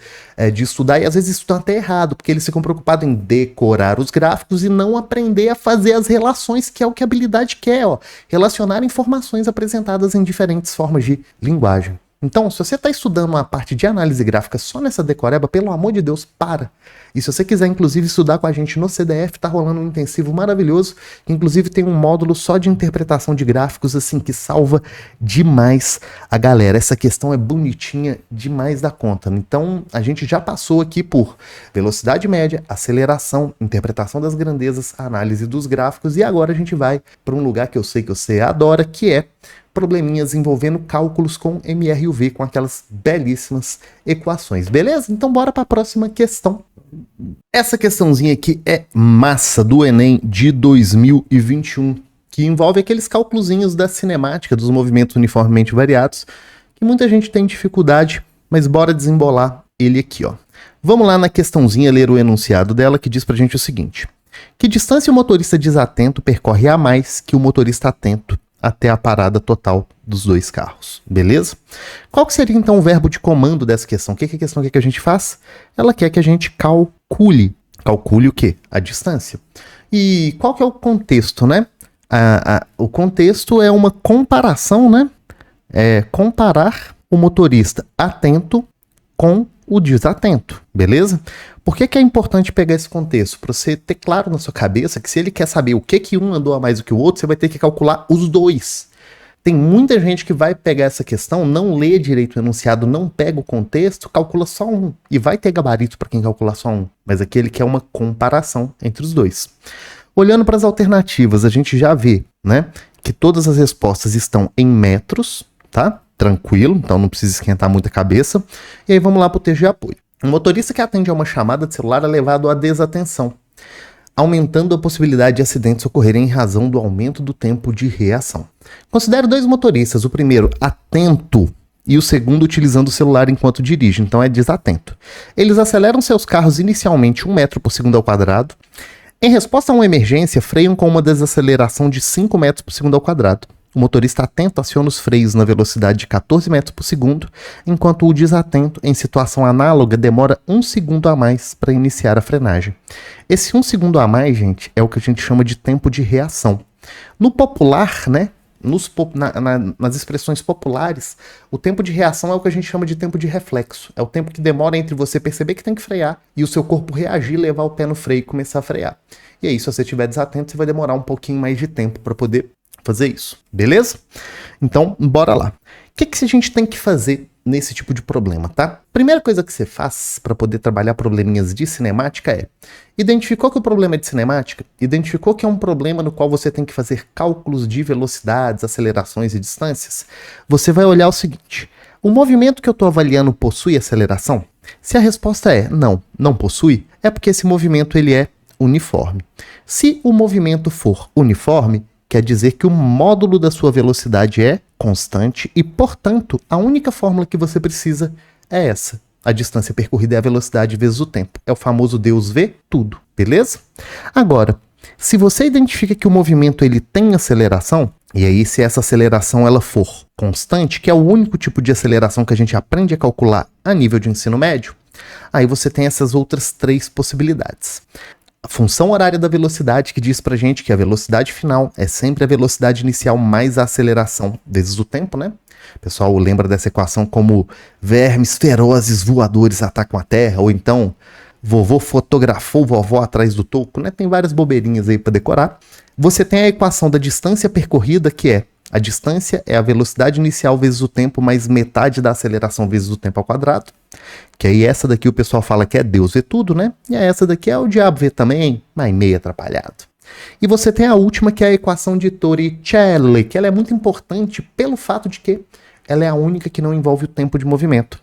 de estudar e às vezes estudam até errado, porque eles ficam preocupados em decorar os gráficos e não aprender a fazer as relações, que é o que a habilidade quer, ó, relacionar informações apresentadas em diferentes formas de linguagem. Então, se você está estudando uma parte de análise gráfica só nessa decoreba, pelo amor de Deus, para! E se você quiser, inclusive, estudar com a gente no CDF, tá rolando um intensivo maravilhoso, que inclusive tem um módulo só de interpretação de gráficos, assim, que salva demais a galera. Essa questão é bonitinha demais da conta. Então, a gente já passou aqui por velocidade média, aceleração, interpretação das grandezas, análise dos gráficos, e agora a gente vai para um lugar que eu sei que você adora, que é probleminhas envolvendo cálculos com MRUV, com aquelas belíssimas equações, beleza? Então bora para a próxima questão. Essa questãozinha aqui é massa do Enem de 2021, que envolve aqueles cálculozinhos da cinemática, dos movimentos uniformemente variados, que muita gente tem dificuldade, mas bora desembolar ele aqui, ó. Vamos lá na questãozinha ler o enunciado dela, que diz pra gente o seguinte: que distância o motorista desatento percorre a mais que o motorista atento até a parada total dos dois carros, beleza? Qual que seria então o verbo de comando dessa questão? O que a questão quer que a gente faça? Ela quer que a gente calcule. Calcule o quê? A distância. E qual que é o contexto, né? O contexto é uma comparação, né? É comparar o motorista atento com o desatento, beleza? Por que é importante pegar esse contexto? Para você ter claro na sua cabeça que se ele quer saber o que um andou a mais do que o outro, você vai ter que calcular os dois. Tem muita gente que vai pegar essa questão, não lê direito o enunciado, não pega o contexto, calcula só um. E vai ter gabarito para quem calcular só um. Mas aqui ele quer uma comparação entre os dois. Olhando para as alternativas, a gente já vê, né, que todas as respostas estão em metros, tá? Tranquilo, então não precisa esquentar muito a cabeça. E aí vamos lá para o texto de apoio. Um motorista que atende a uma chamada de celular é levado à desatenção, aumentando a possibilidade de acidentes ocorrerem em razão do aumento do tempo de reação. Considere dois motoristas, o primeiro atento e o segundo utilizando o celular enquanto dirige, então é desatento. Eles aceleram seus carros inicialmente 1 metro por segundo ao quadrado. Em resposta a uma emergência, freiam com uma desaceleração de 5 metros por segundo ao quadrado. O motorista atento aciona os freios na velocidade de 14 metros por segundo, enquanto o desatento, em situação análoga, demora 1 segundo a mais para iniciar a frenagem. Esse 1 segundo a mais, gente, é o que a gente chama de tempo de reação. No popular, né, nas expressões populares, o tempo de reação é o que a gente chama de tempo de reflexo. É o tempo que demora entre você perceber que tem que frear e o seu corpo reagir, levar o pé no freio e começar a frear. E aí, se você estiver desatento, você vai demorar um pouquinho mais de tempo para poder fazer isso, beleza? Então, bora lá. O que a gente tem que fazer nesse tipo de problema, tá? Primeira coisa que você faz para poder trabalhar probleminhas de cinemática é: identificou que o problema é de cinemática? Identificou que é um problema no qual você tem que fazer cálculos de velocidades, acelerações e distâncias? Você vai olhar o seguinte: o movimento que eu estou avaliando possui aceleração? Se a resposta é não, não possui, é porque esse movimento ele é uniforme. Se o movimento for uniforme, quer dizer que o módulo da sua velocidade é constante e, portanto, a única fórmula que você precisa é essa. A distância percorrida é a velocidade vezes o tempo. É o famoso Deus vê tudo, beleza? Agora, se você identifica que o movimento ele tem aceleração, e aí se essa aceleração ela for constante, que é o único tipo de aceleração que a gente aprende a calcular a nível de ensino médio, aí você tem essas outras 3 possibilidades. A função horária da velocidade, que diz pra gente que a velocidade final é sempre a velocidade inicial mais a aceleração vezes o tempo, né? O pessoal lembra dessa equação como vermes ferozes voadores atacam a Terra, ou então vovô fotografou vovó atrás do toco, né? Tem várias bobeirinhas aí para decorar. Você tem a equação da distância percorrida, que é a distância é a velocidade inicial vezes o tempo mais metade da aceleração vezes o tempo ao quadrado. Que aí essa daqui o pessoal fala que é Deus vê tudo, né? E essa daqui é o diabo vê também, mas meio atrapalhado. E você tem a última, que é a equação de Torricelli, que ela é muito importante pelo fato de que ela é a única que não envolve o tempo de movimento.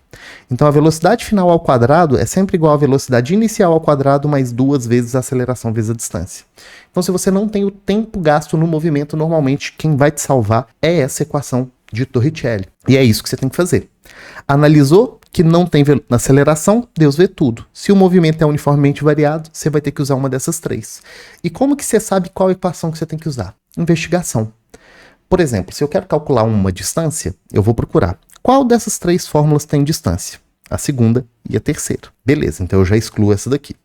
Então a velocidade final ao quadrado é sempre igual à velocidade inicial ao quadrado mais 2 vezes a aceleração vezes a distância. Então se você não tem o tempo gasto no movimento, normalmente quem vai te salvar é essa equação de Torricelli. E é isso que você tem que fazer. Analisou que não tem aceleração, Deus vê tudo. Se o movimento é uniformemente variado, você vai ter que usar uma dessas três. E como que você sabe qual equação que você tem que usar? Investigação. Por exemplo, se eu quero calcular uma distância, eu vou procurar qual dessas três fórmulas tem distância? A segunda e a terceira. Beleza, então eu já excluo essa daqui.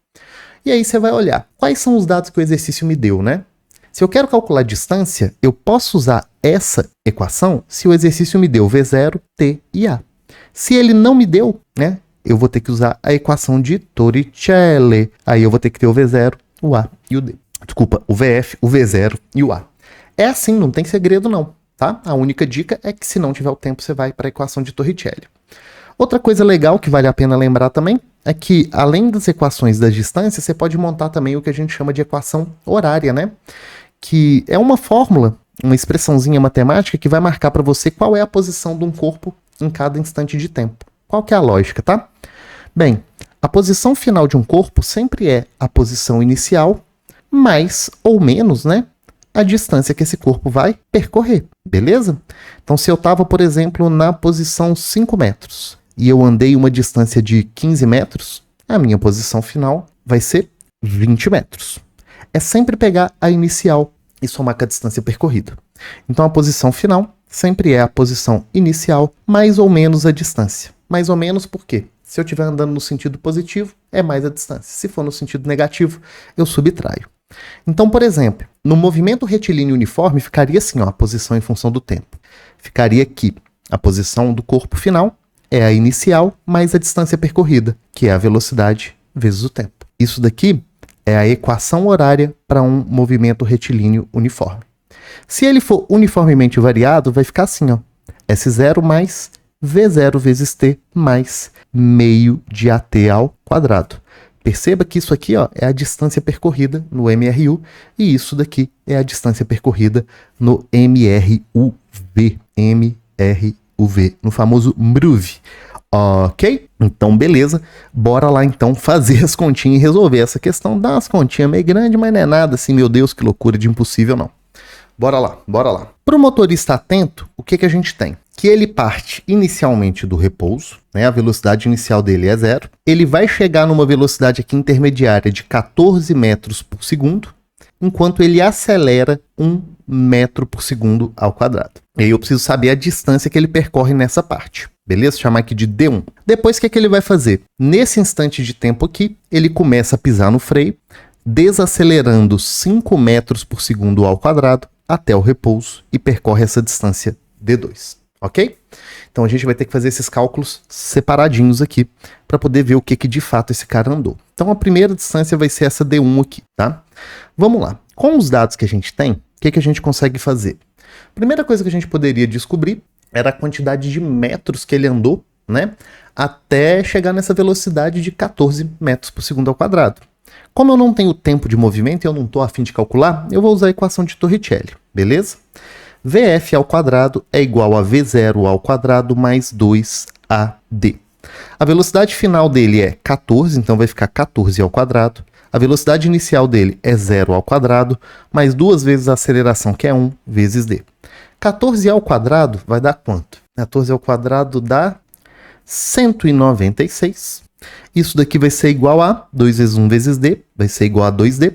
E aí você vai olhar quais são os dados que o exercício me deu, né? Se eu quero calcular distância, eu posso usar essa equação se o exercício me deu V0, T e A. Se ele não me deu, né, eu vou ter que usar a equação de Torricelli. Aí eu vou ter que ter o V0, o A e o D. Desculpa, o VF, o V0 e o A. É assim, não tem segredo não, tá? A única dica é que se não tiver o tempo, você vai para a equação de Torricelli. Outra coisa legal que vale a pena lembrar também é que, além das equações das distâncias, você pode montar também o que a gente chama de equação horária, né? Que é uma fórmula, uma expressãozinha matemática que vai marcar para você qual é a posição de um corpo em cada instante de tempo. Qual que é a lógica, tá? Bem, a posição final de um corpo sempre é a posição inicial, mais ou menos, né, a distância que esse corpo vai percorrer, beleza? Então, se eu estava, por exemplo, na posição 5 metros e eu andei uma distância de 15 metros, a minha posição final vai ser 20 metros. É sempre pegar a inicial e somar com a distância percorrida. Então, a posição final sempre é a posição inicial mais ou menos a distância. Mais ou menos por quê? Se eu estiver andando no sentido positivo, é mais a distância. Se for no sentido negativo, eu subtraio. Então, por exemplo, no movimento retilíneo uniforme, ficaria assim, ó, a posição em função do tempo. Ficaria aqui, a posição do corpo final é a inicial mais a distância percorrida, que é a velocidade vezes o tempo. Isso daqui é a equação horária para um movimento retilíneo uniforme. Se ele for uniformemente variado, vai ficar assim, ó, S0 mais V0 vezes T mais meio de AT ao quadrado. Perceba que isso aqui, ó, é a distância percorrida no MRU e isso daqui é a distância percorrida no MRUV, no famoso MRUV. Ok? Então, beleza. Bora lá, então, fazer as continhas e resolver essa questão. Dá umas continhas meio grandes, mas não é nada assim, meu Deus, que loucura de impossível, não. Bora lá, bora lá. Para o motorista atento, o que a gente tem? Que ele parte inicialmente do repouso, né? A velocidade inicial dele é 0. Ele vai chegar numa velocidade aqui intermediária de 14 metros por segundo, enquanto ele acelera 1 metro por segundo ao quadrado. E aí eu preciso saber a distância que ele percorre nessa parte. Beleza? Chamar aqui de D1. Depois, o que ele vai fazer? Nesse instante de tempo aqui, ele começa a pisar no freio, desacelerando 5 metros por segundo ao quadrado até o repouso e percorre essa distância D2. Ok? Então a gente vai ter que fazer esses cálculos separadinhos aqui para poder ver o que de fato esse cara andou. Então a primeira distância vai ser essa D1 aqui, tá? Vamos lá. Com os dados que a gente tem, o que a gente consegue fazer? Primeira coisa que a gente poderia descobrir era a quantidade de metros que ele andou, né? Até chegar nessa velocidade de 14 metros por segundo ao quadrado. Como eu não tenho tempo de movimento e eu não estou a fim de calcular, eu vou usar a equação de Torricelli, beleza? VF ao quadrado é igual a V0 ao quadrado mais 2AD. A velocidade final dele é 14, então vai ficar 14 ao quadrado. A velocidade inicial dele é 0 ao quadrado, mais 2 vezes a aceleração, que é 1, vezes D. 14 ao quadrado vai dar quanto? 14 ao quadrado dá 196. Isso daqui vai ser igual a 2 vezes 1 vezes D, vai ser igual a 2D.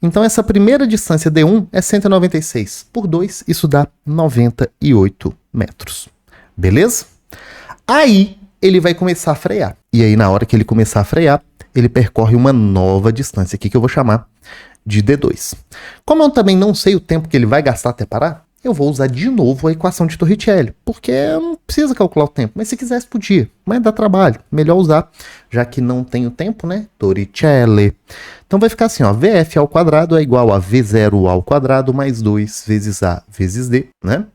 Então, essa primeira distância D1 é 196. Por 2, isso dá 98 metros. Beleza? Aí, ele vai começar a frear. E aí, na hora que ele começar a frear, ele percorre uma nova distância aqui que eu vou chamar de D2. Como eu também não sei o tempo que ele vai gastar até parar, eu vou usar de novo a equação de Torricelli, porque não precisa calcular o tempo, mas se quisesse podia, mas dá trabalho, melhor usar, já que não tenho tempo, né? Torricelli. Então vai ficar assim, ó, VF ao quadrado é igual a V0 ao quadrado mais 2 vezes A vezes D, né?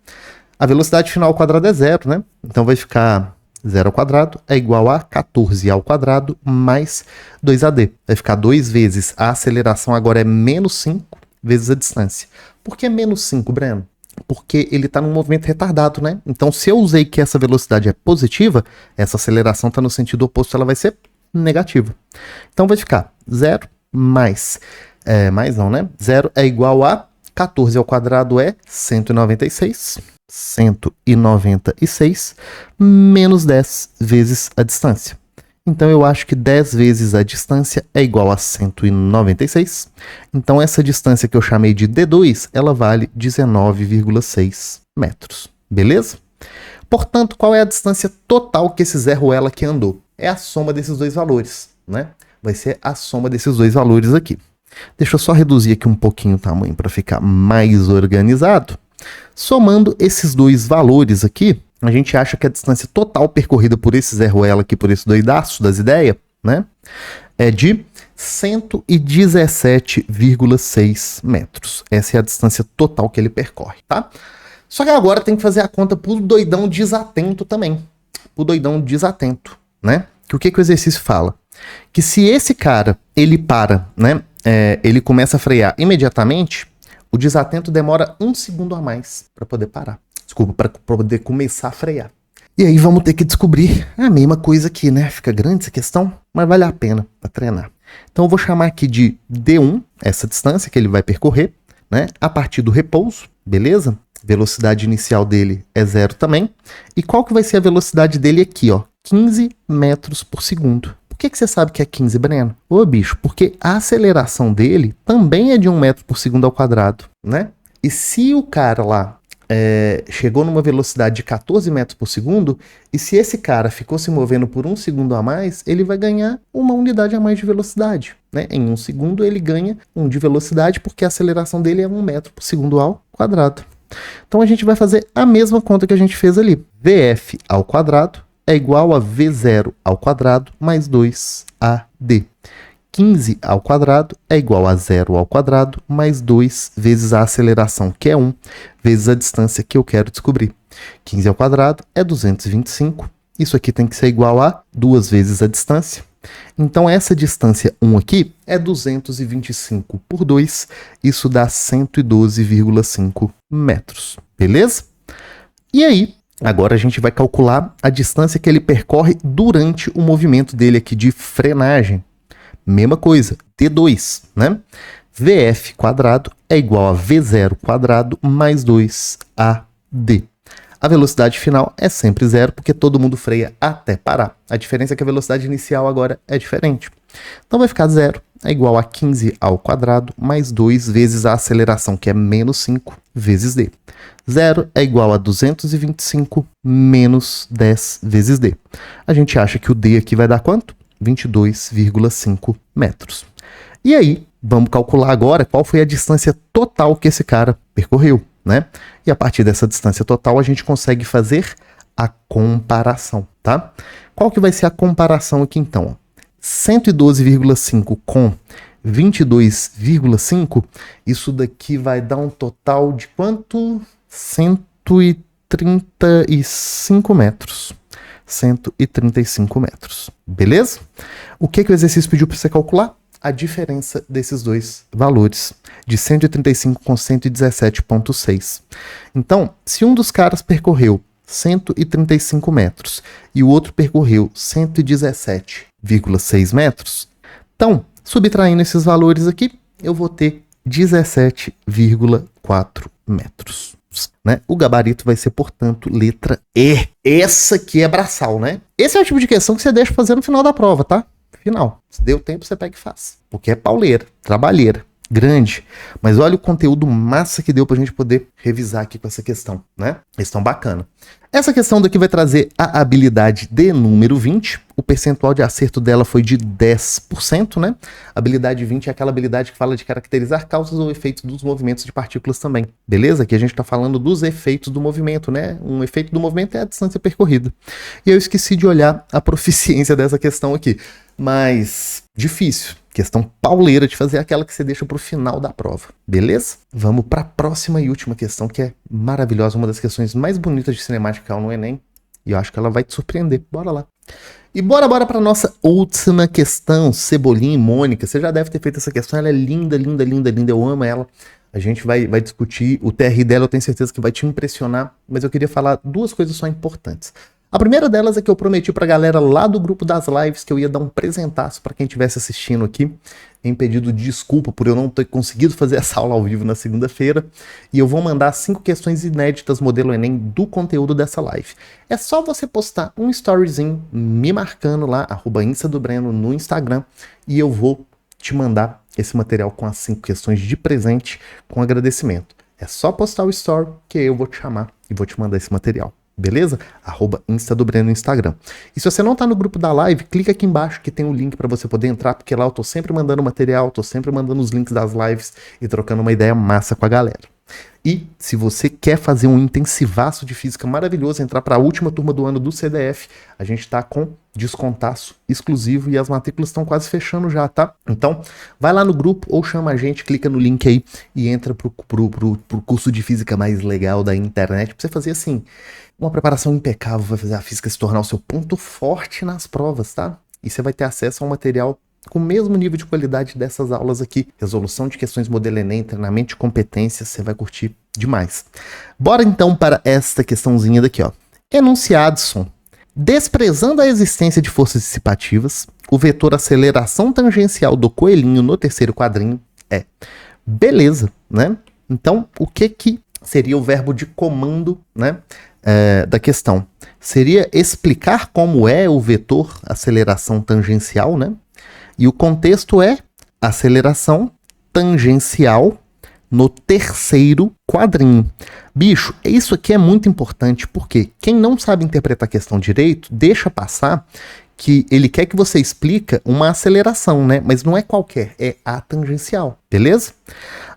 A velocidade final ao quadrado é 0, né? Então vai ficar 0 ao quadrado é igual a 14 ao quadrado mais 2AD. Vai ficar 2 vezes a aceleração agora é menos 5 vezes a distância. Por que menos 5, Breno? Porque ele está num movimento retardado, né? Então, se eu usei que essa velocidade é positiva, essa aceleração está no sentido oposto, ela vai ser negativa. Então, vai ficar 0 mais... mais não, né? 0 é igual a 14 ao quadrado é 196. 196 menos 10 vezes a distância. Então, eu acho que 10 vezes a distância é igual a 196. Então, essa distância que eu chamei de D2, ela vale 19,6 metros. Beleza? Portanto, qual é a distância total que esse Zé Ruela aqui andou? É a soma desses dois valores, né? Vai ser a soma desses dois valores aqui. Deixa eu só reduzir aqui um pouquinho o tamanho para ficar mais organizado. Somando esses dois valores aqui, a gente acha que a distância total percorrida por esse Zé Ruela aqui, por esse doidaço das ideias, né, é de 117,6 metros. Essa é a distância total que ele percorre, tá? Só que agora tem que fazer a conta pro doidão desatento também. Pro doidão desatento, né? Que o que o exercício fala? Que se esse cara, ele para, né, ele começa a frear imediatamente, o desatento demora 1 segundo a mais para poder parar. Desculpa, para poder começar a frear. E aí vamos ter que descobrir a mesma coisa aqui, né? Fica grande essa questão, mas vale a pena para treinar. Então eu vou chamar aqui de D1, essa distância que ele vai percorrer, né? A partir do repouso, beleza? Velocidade inicial dele é 0 também. E qual que vai ser a velocidade dele aqui, ó? 15 metros por segundo. Por que você sabe que é 15, Breno? Ô, bicho, porque a aceleração dele também é de 1 metro por segundo ao quadrado, né? E se o cara lá chegou numa velocidade de 14 metros por segundo, e se esse cara ficou se movendo por 1 segundo a mais, ele vai ganhar uma unidade a mais de velocidade, né? Em 1 segundo ele ganha 1 de velocidade, porque a aceleração dele é 1 metro por segundo ao quadrado. Então a gente vai fazer a mesma conta que a gente fez ali. VF ao quadrado é igual a V0 ao quadrado mais 2AD. 15 ao quadrado é igual a 0 ao quadrado mais 2 vezes a aceleração, que é 1, vezes a distância que eu quero descobrir. 15 ao quadrado é 225. Isso aqui tem que ser igual a 2 vezes a distância. Então, essa distância 1 aqui é 225 por 2. Isso dá 112,5 metros. Beleza? E aí, agora a gente vai calcular a distância que ele percorre durante o movimento dele aqui de frenagem. Mesma coisa, D2, né? VF quadrado é igual a V0 quadrado mais 2AD. A velocidade final é sempre 0, porque todo mundo freia até parar. A diferença é que a velocidade inicial agora é diferente. Então vai ficar 0 é igual a 15 ao quadrado mais 2 vezes a aceleração, que é menos 5 vezes D. 0 é igual a 225 menos 10 vezes D. A gente acha que o D aqui vai dar quanto? 22,5 metros. E aí, vamos calcular agora qual foi a distância total que esse cara percorreu, né? E a partir dessa distância total, a gente consegue fazer a comparação, tá? Qual que vai ser a comparação aqui, então? 112,5 com 22,5, isso daqui vai dar um total de quanto? 135 metros. 135 metros. Beleza? O que o exercício pediu para você calcular? A diferença desses dois valores, de 135 com 117,6. Então, se um dos caras percorreu 135 metros e o outro percorreu 117,6 metros, então, subtraindo esses valores aqui, eu vou ter 17,4 metros. Né? O gabarito vai ser, portanto, letra E. Essa aqui é braçal, né? Esse é o tipo de questão que você deixa fazer no final da prova, tá? Final. Se deu tempo, você pega e faz. Porque é pauleira, trabalheira, grande. Mas olha o conteúdo massa que deu pra gente poder revisar aqui com essa questão, né? Questão bacana. Essa questão daqui vai trazer a habilidade de número 20. O percentual de acerto dela foi de 10%, né? A habilidade 20 é aquela habilidade que fala de caracterizar causas ou efeitos dos movimentos de partículas também. Beleza? Aqui a gente tá falando dos efeitos do movimento, né? Um efeito do movimento é a distância percorrida. E eu esqueci de olhar a proficiência dessa questão aqui. Mas difícil. Questão pauleira de fazer, aquela que você deixa pro final da prova. Beleza? Vamos para a próxima e última questão, que é maravilhosa, uma das questões mais bonitas de cinemática no Enem. E eu acho que ela vai te surpreender. Bora lá. E bora para nossa última questão, Cebolinha e Mônica. Você já deve ter feito essa questão, ela é linda, linda, linda, linda. Eu amo ela. A gente vai discutir. O TR dela eu tenho certeza que vai te impressionar. Mas eu queria falar duas coisas só importantes. A primeira delas é que eu prometi pra galera lá do grupo das lives que eu ia dar um presentaço pra quem estivesse assistindo aqui, em pedido de desculpa por eu não ter conseguido fazer essa aula ao vivo na segunda-feira, e eu vou mandar 5 questões inéditas modelo Enem do conteúdo dessa live. É só você postar um storyzinho me marcando lá, @instadobreno no Instagram, e eu vou te mandar esse material com as 5 questões de presente com agradecimento. É só postar o story que eu vou te chamar e vou te mandar esse material. Beleza? @instadobreno no Instagram. E se você não tá no grupo da live, clica aqui embaixo que tem um link para você poder entrar, porque lá eu tô sempre mandando material, tô sempre mandando os links das lives e trocando uma ideia massa com a galera. E se você quer fazer um intensivaço de física maravilhoso, entrar para a última turma do ano do CDF, a gente tá com descontaço exclusivo e as matrículas estão quase fechando já, tá? Então, vai lá no grupo ou chama a gente, clica no link aí e entra pro curso de física mais legal da internet, pra você fazer assim, uma preparação impecável, vai fazer a física se tornar o seu ponto forte nas provas, tá? E você vai ter acesso a um material com o mesmo nível de qualidade dessas aulas aqui. Resolução de questões modelo Enem, treinamento de competências, você vai curtir demais. Bora então para esta questãozinha daqui, ó. Enunciado. Desprezando a existência de forças dissipativas, o vetor aceleração tangencial do coelhinho no terceiro quadrinho é beleza, né? Então, o que seria o verbo de comando, né, da questão? Seria explicar como é o vetor aceleração tangencial, né? E o contexto é aceleração tangencial no terceiro quadrinho. Bicho, isso aqui é muito importante porque quem não sabe interpretar a questão direito, deixa passar que ele quer que você explique uma aceleração, né? Mas não é qualquer, é a tangencial, beleza?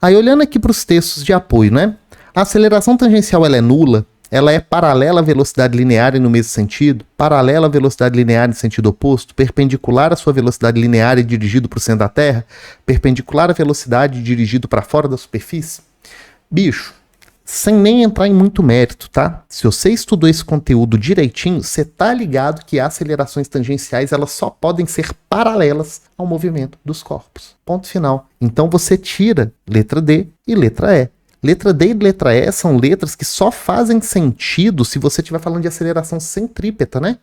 Aí olhando aqui para os textos de apoio, né? A aceleração tangencial ela é nula, ela é paralela à velocidade linear no mesmo sentido, paralela à velocidade linear em sentido oposto, perpendicular à sua velocidade linear e dirigido para o centro da Terra, perpendicular à velocidade dirigido para fora da superfície. Bicho, sem nem entrar em muito mérito, tá? Se você estudou esse conteúdo direitinho, você tá ligado que acelerações tangenciais elas só podem ser paralelas ao movimento dos corpos. Ponto final. Então você tira letra D e letra E. Letra D e letra E são letras que só fazem sentido se você estiver falando de aceleração centrípeta, né?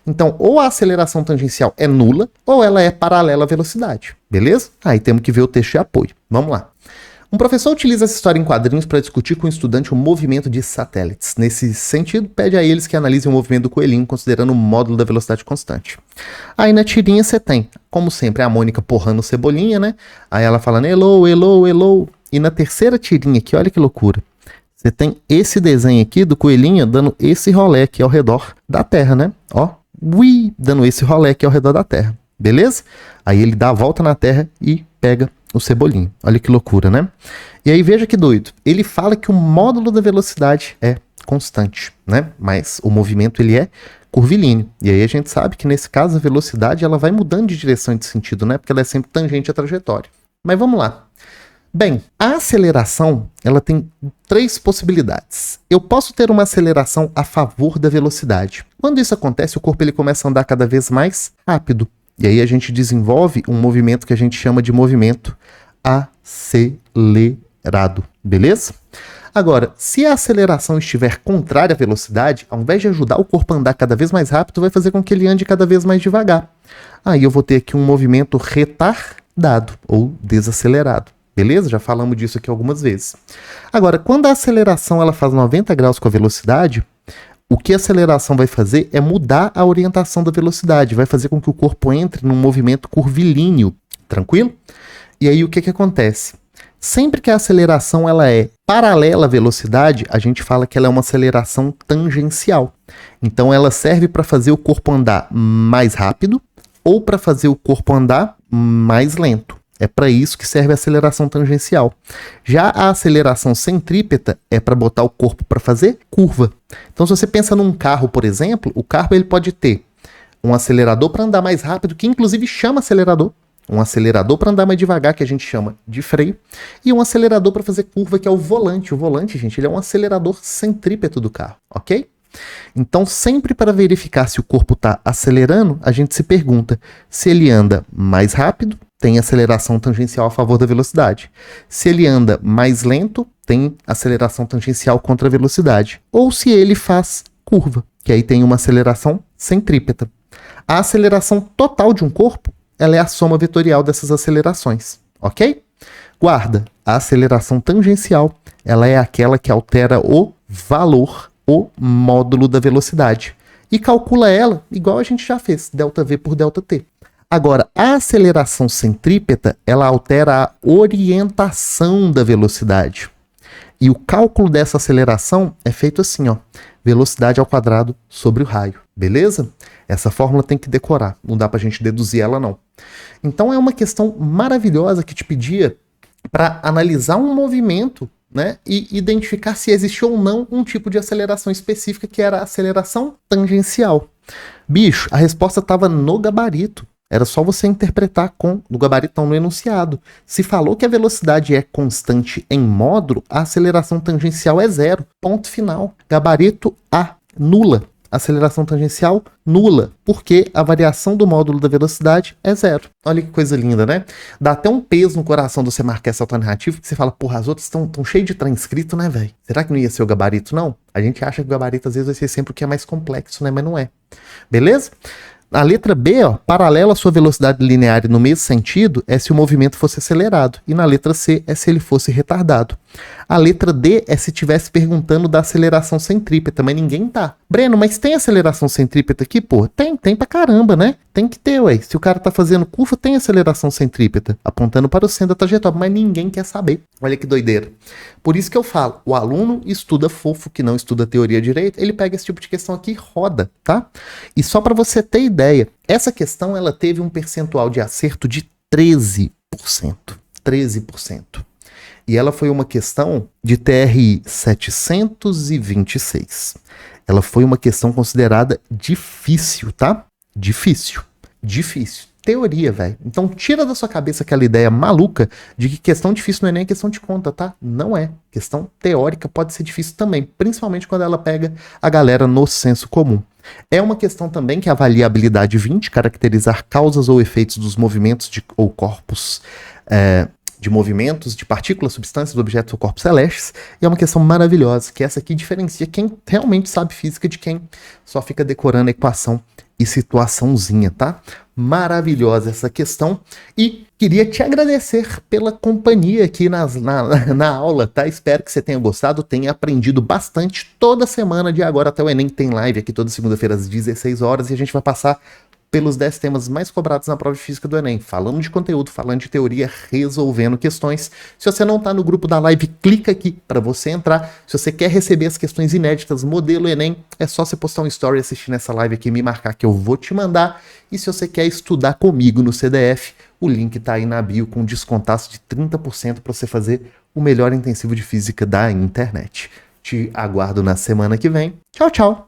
Então, ou a aceleração tangencial é nula, ou ela é paralela à velocidade, beleza? Aí temos que ver o texto de apoio. Vamos lá. Um professor utiliza essa história em quadrinhos para discutir com o estudante o movimento de satélites. Nesse sentido, pede a eles que analisem o movimento do coelhinho, considerando o módulo da velocidade constante. Aí na tirinha você tem, como sempre, a Mônica porrando Cebolinha, né? Aí ela falando, hello, hello, hello. E na terceira tirinha aqui, olha que loucura. Você tem esse desenho aqui do coelhinho dando esse rolê aqui ao redor da Terra, né? Ó, ui, dando esse rolê aqui ao redor da Terra. Beleza? Aí ele dá a volta na Terra e pega o Cebolinha. Olha que loucura, né? E aí veja que doido. Ele fala que o módulo da velocidade é constante, né? Mas o movimento ele é curvilíneo. E aí a gente sabe que nesse caso a velocidade ela vai mudando de direção e de sentido, né? Porque ela é sempre tangente à trajetória. Mas vamos lá. Bem, a aceleração ela tem 3 possibilidades. Eu posso ter uma aceleração a favor da velocidade. Quando isso acontece, o corpo ele começa a andar cada vez mais rápido. E aí a gente desenvolve um movimento que a gente chama de movimento acelerado, beleza? Agora, se a aceleração estiver contrária à velocidade, ao invés de ajudar o corpo a andar cada vez mais rápido, vai fazer com que ele ande cada vez mais devagar. Aí eu vou ter aqui um movimento retardado ou desacelerado. Beleza? Já falamos disso aqui algumas vezes. Agora, quando a aceleração ela faz 90 graus com a velocidade, o que a aceleração vai fazer é mudar a orientação da velocidade, vai fazer com que o corpo entre num movimento curvilíneo, tranquilo? E aí o que acontece? Sempre que a aceleração ela é paralela à velocidade, a gente fala que ela é uma aceleração tangencial. Então ela serve para fazer o corpo andar mais rápido ou para fazer o corpo andar mais lento. É para isso que serve a aceleração tangencial. Já a aceleração centrípeta é para botar o corpo para fazer curva. Então, se você pensa num carro, por exemplo, o carro ele pode ter um acelerador para andar mais rápido, que inclusive chama acelerador. Um acelerador para andar mais devagar, que a gente chama de freio. E um acelerador para fazer curva, que é o volante. O volante, gente, ele é um acelerador centrípeto do carro, ok? Então, sempre para verificar se o corpo está acelerando, a gente se pergunta se ele anda mais rápido, tem aceleração tangencial a favor da velocidade. Se ele anda mais lento, tem aceleração tangencial contra a velocidade. Ou se ele faz curva. que aí tem uma aceleração centrípeta. A aceleração total de um corpo, ela é a soma vetorial dessas acelerações, ok? Guarda, a aceleração tangencial, ela é aquela que altera o valor, o módulo da velocidade. E calcula ela igual a gente já fez, ΔV por ΔT. Agora, a aceleração centrípeta, ela altera a orientação da velocidade. E o cálculo dessa aceleração é feito assim, ó, velocidade ao quadrado sobre o raio, beleza? Essa fórmula tem que decorar, não dá pra gente deduzir ela não. Então é uma questão maravilhosa que te pedia para analisar um movimento, né, e identificar se existe ou não um tipo de aceleração específica, que era a aceleração tangencial. Bicho, a resposta estava no gabarito. Era só você interpretar no gabarito, não, no enunciado. Se falou que a velocidade é constante em módulo, a aceleração tangencial é zero. Ponto final. Gabarito A, nula. Aceleração tangencial, nula, porque a variação do módulo da velocidade é zero. Olha que coisa linda, né? Dá até um peso no coração de você marcar essa alternativa, que você fala, porra, as outras estão cheias de trem escrito, né, velho? Será que não ia ser o gabarito, não? A gente acha que o gabarito às vezes vai ser sempre o que é mais complexo, né? Mas não é. Beleza? A letra B, ó, paralela à sua velocidade linear e no mesmo sentido, é se o movimento fosse acelerado. E na letra C é se ele fosse retardado. A letra D é se estivesse perguntando da aceleração centrípeta, mas ninguém tá. Breno, mas tem aceleração centrípeta aqui? Pô, tem pra caramba, né? Tem que ter, ué. Se o cara tá fazendo curva, tem aceleração centrípeta, apontando para o centro da trajetória, mas ninguém quer saber. Olha que doideira. Por isso que eu falo, o aluno estuda fofo, que não estuda teoria direito, ele pega esse tipo de questão aqui e roda, tá? E só para você ter ideia, essa questão ela teve um percentual de acerto de 13%. 13%. E ela foi uma questão de TRI 726. Ela foi uma questão considerada difícil, tá? Difícil. Teoria, velho. Então tira da sua cabeça aquela ideia maluca de que questão difícil não é nem questão de conta, tá? Não é. Questão teórica pode ser difícil também, principalmente quando ela pega a galera no senso comum. É uma questão também que avalia a habilidade 20, caracterizar causas ou efeitos dos movimentos ou corpos de movimentos, de partículas, substâncias, objetos ou corpos celestes, e é uma questão maravilhosa, que essa aqui diferencia quem realmente sabe física de quem só fica decorando a equação e situaçãozinha, tá? Maravilhosa essa questão, e queria te agradecer pela companhia aqui na aula, tá? Espero que você tenha gostado, tenha aprendido bastante. Toda semana de agora até o Enem tem live aqui toda segunda-feira às 16 horas, e a gente vai passar pelos 10 temas mais cobrados na prova de física do Enem, falando de conteúdo, falando de teoria, resolvendo questões. Se você não está no grupo da live, clica aqui para você entrar. Se você quer receber as questões inéditas, modelo Enem, é só você postar um story assistindo essa live aqui e me marcar que eu vou te mandar. E se você quer estudar comigo no CDF, o link tá aí na bio com descontaço de 30% para você fazer o melhor intensivo de física da internet. Te aguardo na semana que vem. Tchau, tchau!